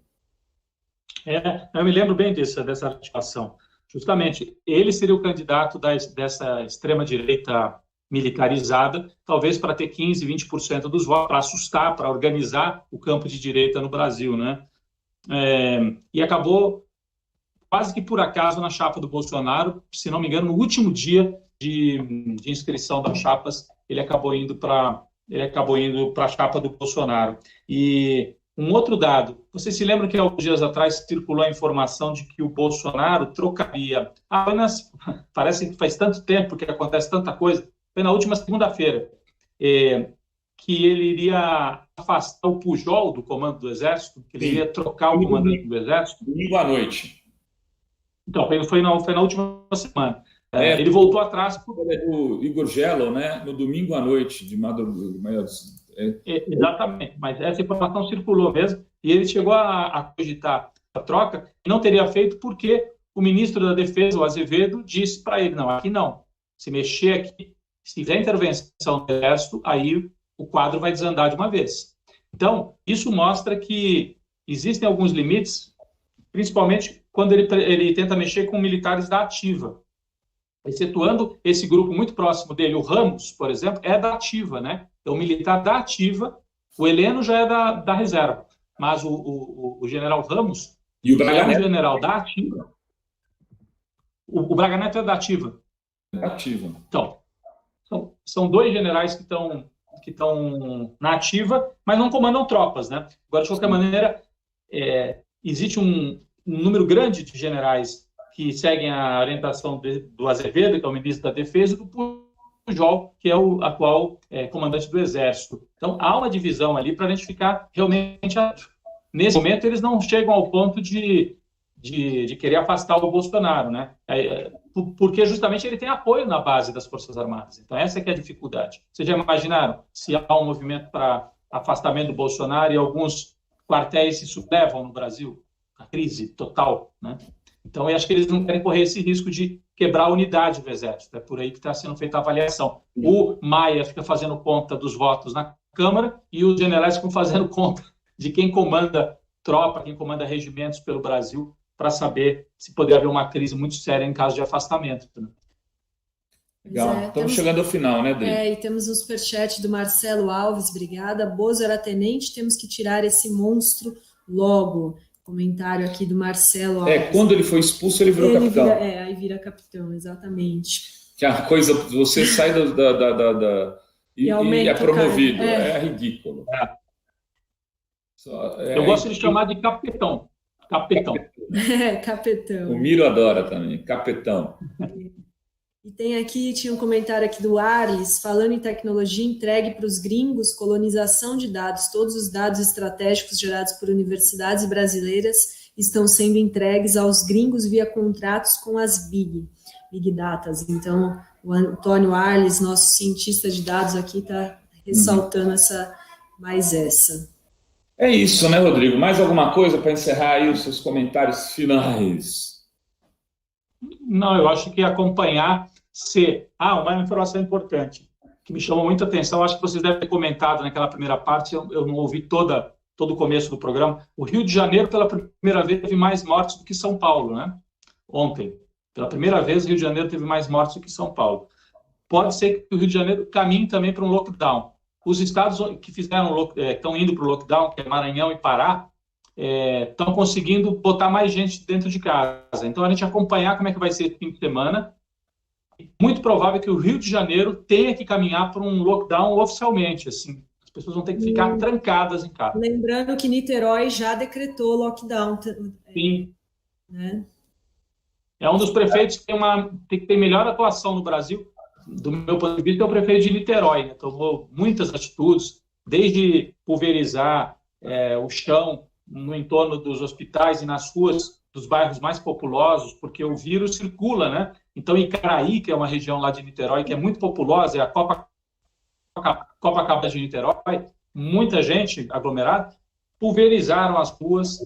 Eu me lembro bem dessa articulação. Justamente, ele seria o candidato dessa extrema-direita militarizada, talvez para ter 15%, 20% dos votos, para assustar, para organizar o campo de direita no Brasil, né? E acabou quase que por acaso na chapa do Bolsonaro, se não me engano, no último dia de inscrição das chapas, ele acabou indo para a chapa do Bolsonaro. E um outro dado, vocês se lembram que alguns dias atrás circulou a informação de que o Bolsonaro trocaria, parece que faz tanto tempo que acontece tanta coisa, foi na última segunda-feira, que ele iria afastar o Pujol do comando do Exército, que ele iria trocar o comandante do Exército. Domingo à noite. Então, foi na última semana. Ele voltou atrás. O Igor Gello, né? No domingo à noite, de madrugada. Exatamente, mas essa informação circulou mesmo, e ele chegou a cogitar a troca, e não teria feito porque o ministro da Defesa, o Azevedo, disse para ele, não, aqui não, se mexer aqui, se tiver intervenção do Exército, aí o quadro vai desandar de uma vez. Então, isso mostra que existem alguns limites, principalmente quando ele tenta mexer com militares da ativa, excetuando esse grupo muito próximo dele, o Ramos, por exemplo, é da ativa, né? Então, o militar da ativa, o Heleno já é da reserva, mas o general Ramos e o Braga Neto é um general da ativa. O Braga Neto é da ativa. Ativa. Então, são 2 generais que estão na ativa, mas não comandam tropas, né? Agora, de qualquer maneira, existe um número grande de generais que seguem a orientação do Azevedo, que é o ministro da Defesa, e do Jol, que é o atual comandante do Exército. Então, há uma divisão ali para a gente ficar realmente... Nesse momento, eles não chegam ao ponto de querer afastar o Bolsonaro, né? Porque justamente ele tem apoio na base das Forças Armadas. Então, essa que é a dificuldade. Vocês já imaginaram se há um movimento para afastamento do Bolsonaro e alguns quartéis se sublevam no Brasil? A crise total, né? Então, eu acho que eles não querem correr esse risco de quebrar a unidade do Exército. É por aí que está sendo feita a avaliação. O Maia fica fazendo conta dos votos na Câmara e os generais ficam fazendo conta de quem comanda tropa, quem comanda regimentos pelo Brasil, para saber se poderia haver uma crise muito séria em caso de afastamento. Legal. Estamos chegando ao final, né, Dri? E temos um superchat do Marcelo Alves, obrigada. Bozo era tenente, temos que tirar esse monstro logo. Comentário aqui do Marcelo Alves. Quando ele foi expulso, ele virou capitão. Aí vira capitão, exatamente. Que a coisa, você sai e é promovido. É ridículo. Eu gosto de chamar de capitão. Capitão. Capitão. O Miro adora também, capitão. E tinha um comentário aqui do Arles, falando em tecnologia entregue para os gringos, colonização de dados, todos os dados estratégicos gerados por universidades brasileiras estão sendo entregues aos gringos via contratos com as Big Datas. Então, o Antônio Arles, nosso cientista de dados aqui, está ressaltando essa. É isso, né, Rodrigo? Mais alguma coisa para encerrar aí os seus comentários finais? Não, eu acho que acompanhar uma informação importante que me chamou muita atenção, acho que vocês devem ter comentado naquela primeira parte, eu não ouvi todo o começo do programa. O Rio de Janeiro, pela primeira vez, teve mais mortes do que São Paulo, né? Ontem. Pela primeira vez, o Rio de Janeiro teve mais mortes do que São Paulo. Pode ser que o Rio de Janeiro caminhe também para um lockdown. Os estados que estão indo para o lockdown, que é Maranhão e Pará, estão conseguindo botar mais gente dentro de casa. Então, a gente acompanhar como é que vai ser esse fim de semana. Muito provável que o Rio de Janeiro tenha que caminhar para um lockdown oficialmente. Assim, as pessoas vão ter que ficar trancadas em casa. Lembrando que Niterói já decretou lockdown. Sim. Né? É um dos prefeitos que tem que ter melhor atuação no Brasil. Do meu ponto de vista, é o prefeito de Niterói, né? Tomou muitas atitudes, desde pulverizar o chão no entorno dos hospitais e nas ruas dos bairros mais populosos, porque o vírus circula, né? Então, Icaraí, que é uma região lá de Niterói, que é muito populosa, é a Copacabana de Niterói, muita gente aglomerada, pulverizaram as ruas,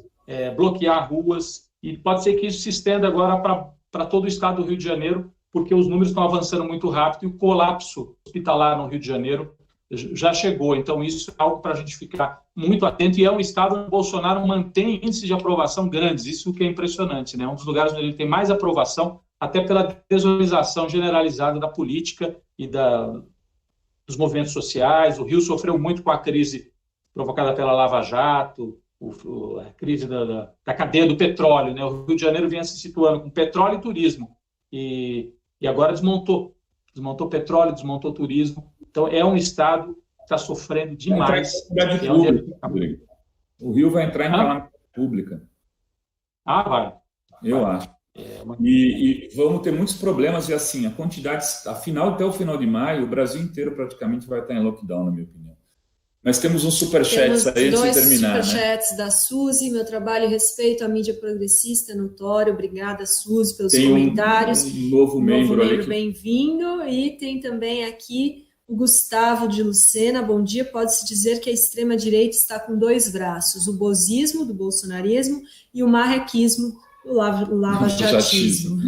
bloquear ruas, e pode ser que isso se estenda agora para todo o estado do Rio de Janeiro, porque os números estão avançando muito rápido e o colapso hospitalar no Rio de Janeiro já chegou. Então, isso é algo para a gente ficar muito atento. E é um estado onde o Bolsonaro mantém índices de aprovação grandes. Isso que é impressionante, né? Um dos lugares onde ele tem mais aprovação, até pela desorganização generalizada da política e dos movimentos sociais. O Rio sofreu muito com a crise provocada pela Lava Jato, a crise da cadeia do petróleo, né? O Rio de Janeiro vinha se situando com petróleo e turismo. E agora desmontou petróleo, desmontou turismo. Então, é um estado que está sofrendo demais. O Rio vai entrar em calamidade pública. Vai. Eu acho. E vamos ter muitos problemas. E assim, até o final de maio, o Brasil inteiro praticamente vai estar em lockdown, na minha opinião. Mas temos uns superchats aí antes de terminar. Dois superchats da Suzy. Meu trabalho e respeito à mídia progressista é notório. Obrigada, Suzy, pelos comentários. Um novo membro ali. Bem-vindo. E tem também aqui o Gustavo de Lucena. Bom dia. Pode-se dizer que a extrema-direita está com dois braços: o bozismo, do bolsonarismo, e o marrequismo, do lava-jatismo.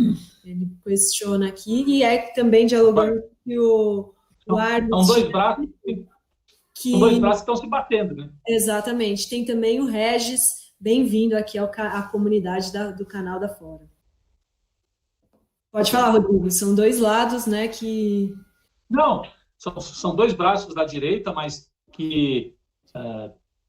Ele questiona aqui. E também dialogando com o Arnold. São dois braços. São dois braços que estão se batendo, né? Exatamente. Tem também o Regis, bem-vindo aqui à comunidade do canal da Fora. Pode falar, Rodrigo, são dois lados, né, que... Não, são dois braços da direita, mas que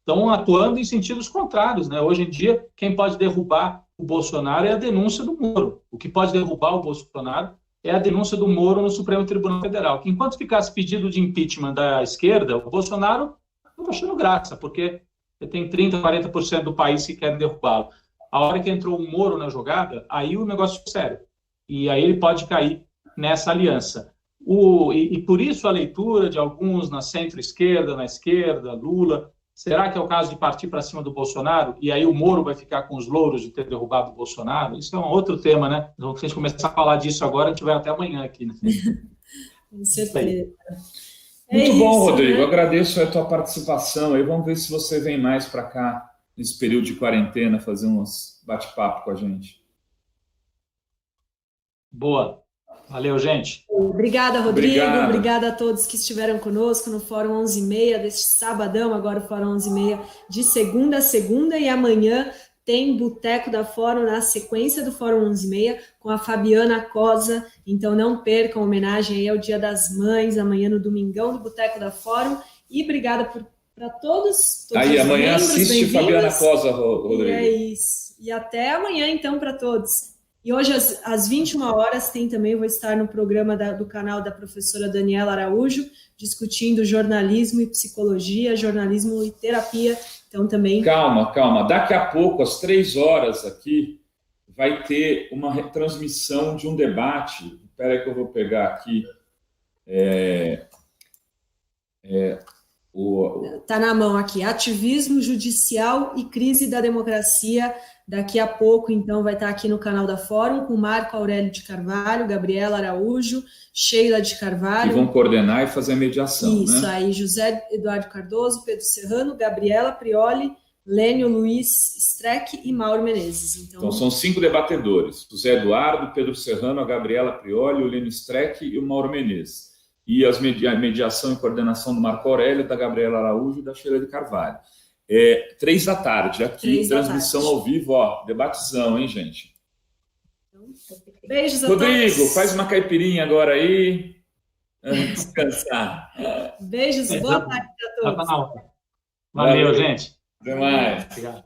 estão atuando em sentidos contrários, né? Hoje em dia, quem pode derrubar o Bolsonaro é a denúncia do Moro. O que pode derrubar o Bolsonaro é a denúncia do Moro no Supremo Tribunal Federal, que enquanto ficasse pedido de impeachment da esquerda, o Bolsonaro não está achando graça, porque tem 30%, 40% do país que querem derrubá-lo. A hora que entrou o Moro na jogada, aí o negócio é sério. E aí ele pode cair nessa aliança. E por isso a leitura de alguns na centro-esquerda, na esquerda, Lula. Será que é o caso de partir para cima do Bolsonaro? E aí o Moro vai ficar com os louros de ter derrubado o Bolsonaro? Isso é um outro tema, né? Então, se a gente começar a falar disso agora, a gente vai até amanhã aqui, né? Com certeza. Muito bom, isso, Rodrigo. né? Agradeço a tua participação. Aí vamos ver se você vem mais para cá nesse período de quarentena fazer uns bate-papo com a gente. Boa. Valeu, gente. Obrigada, Rodrigo. Obrigado. Obrigada a todos que estiveram conosco no Fórum 11h30 deste sabadão, agora o Fórum 11h30 de segunda a segunda, e amanhã tem Boteco da Fórum na sequência do Fórum 11h30 com a Fabiana Cosa. Então não percam, homenagem aí ao Dia das Mães, amanhã no domingão do Boteco da Fórum. E obrigada para todos Aí os amanhã membros, assiste Fabiana Cosa, E Rodrigo. é isso. E até amanhã, então, para todos. E hoje, às 21 horas, tem também, eu vou estar no programa do canal da professora Daniela Araújo, discutindo jornalismo e psicologia, jornalismo e terapia. Então, também... Calma. Daqui a pouco, às 3 horas aqui, vai ter uma retransmissão de um debate. Espera aí que eu vou pegar aqui. Está na mão aqui. Ativismo judicial e crise da democracia. Daqui a pouco, então, vai estar aqui no canal da Fórum com Marco Aurélio de Carvalho, Gabriela Araújo, Sheila de Carvalho. Que vão coordenar e fazer a mediação, Isso, né? aí José Eduardo Cardoso, Pedro Serrano, Gabriela Prioli, Lênio Luiz Streck e Mauro Menezes. Então são 5 debatedores: José Eduardo, Pedro Serrano, a Gabriela Prioli, o Lênio Streck e o Mauro Menezes. E a mediação e coordenação do Marco Aurélio, da Gabriela Araújo e da Sheila de Carvalho. 3 da tarde, aqui, transmissão ao vivo, ó, debatezão, hein, gente? Beijos a Rodrigo, todos. faz uma caipirinha agora aí, descansar. Beijos, boa tarde a todos. Valeu, gente. Até mais. Obrigado.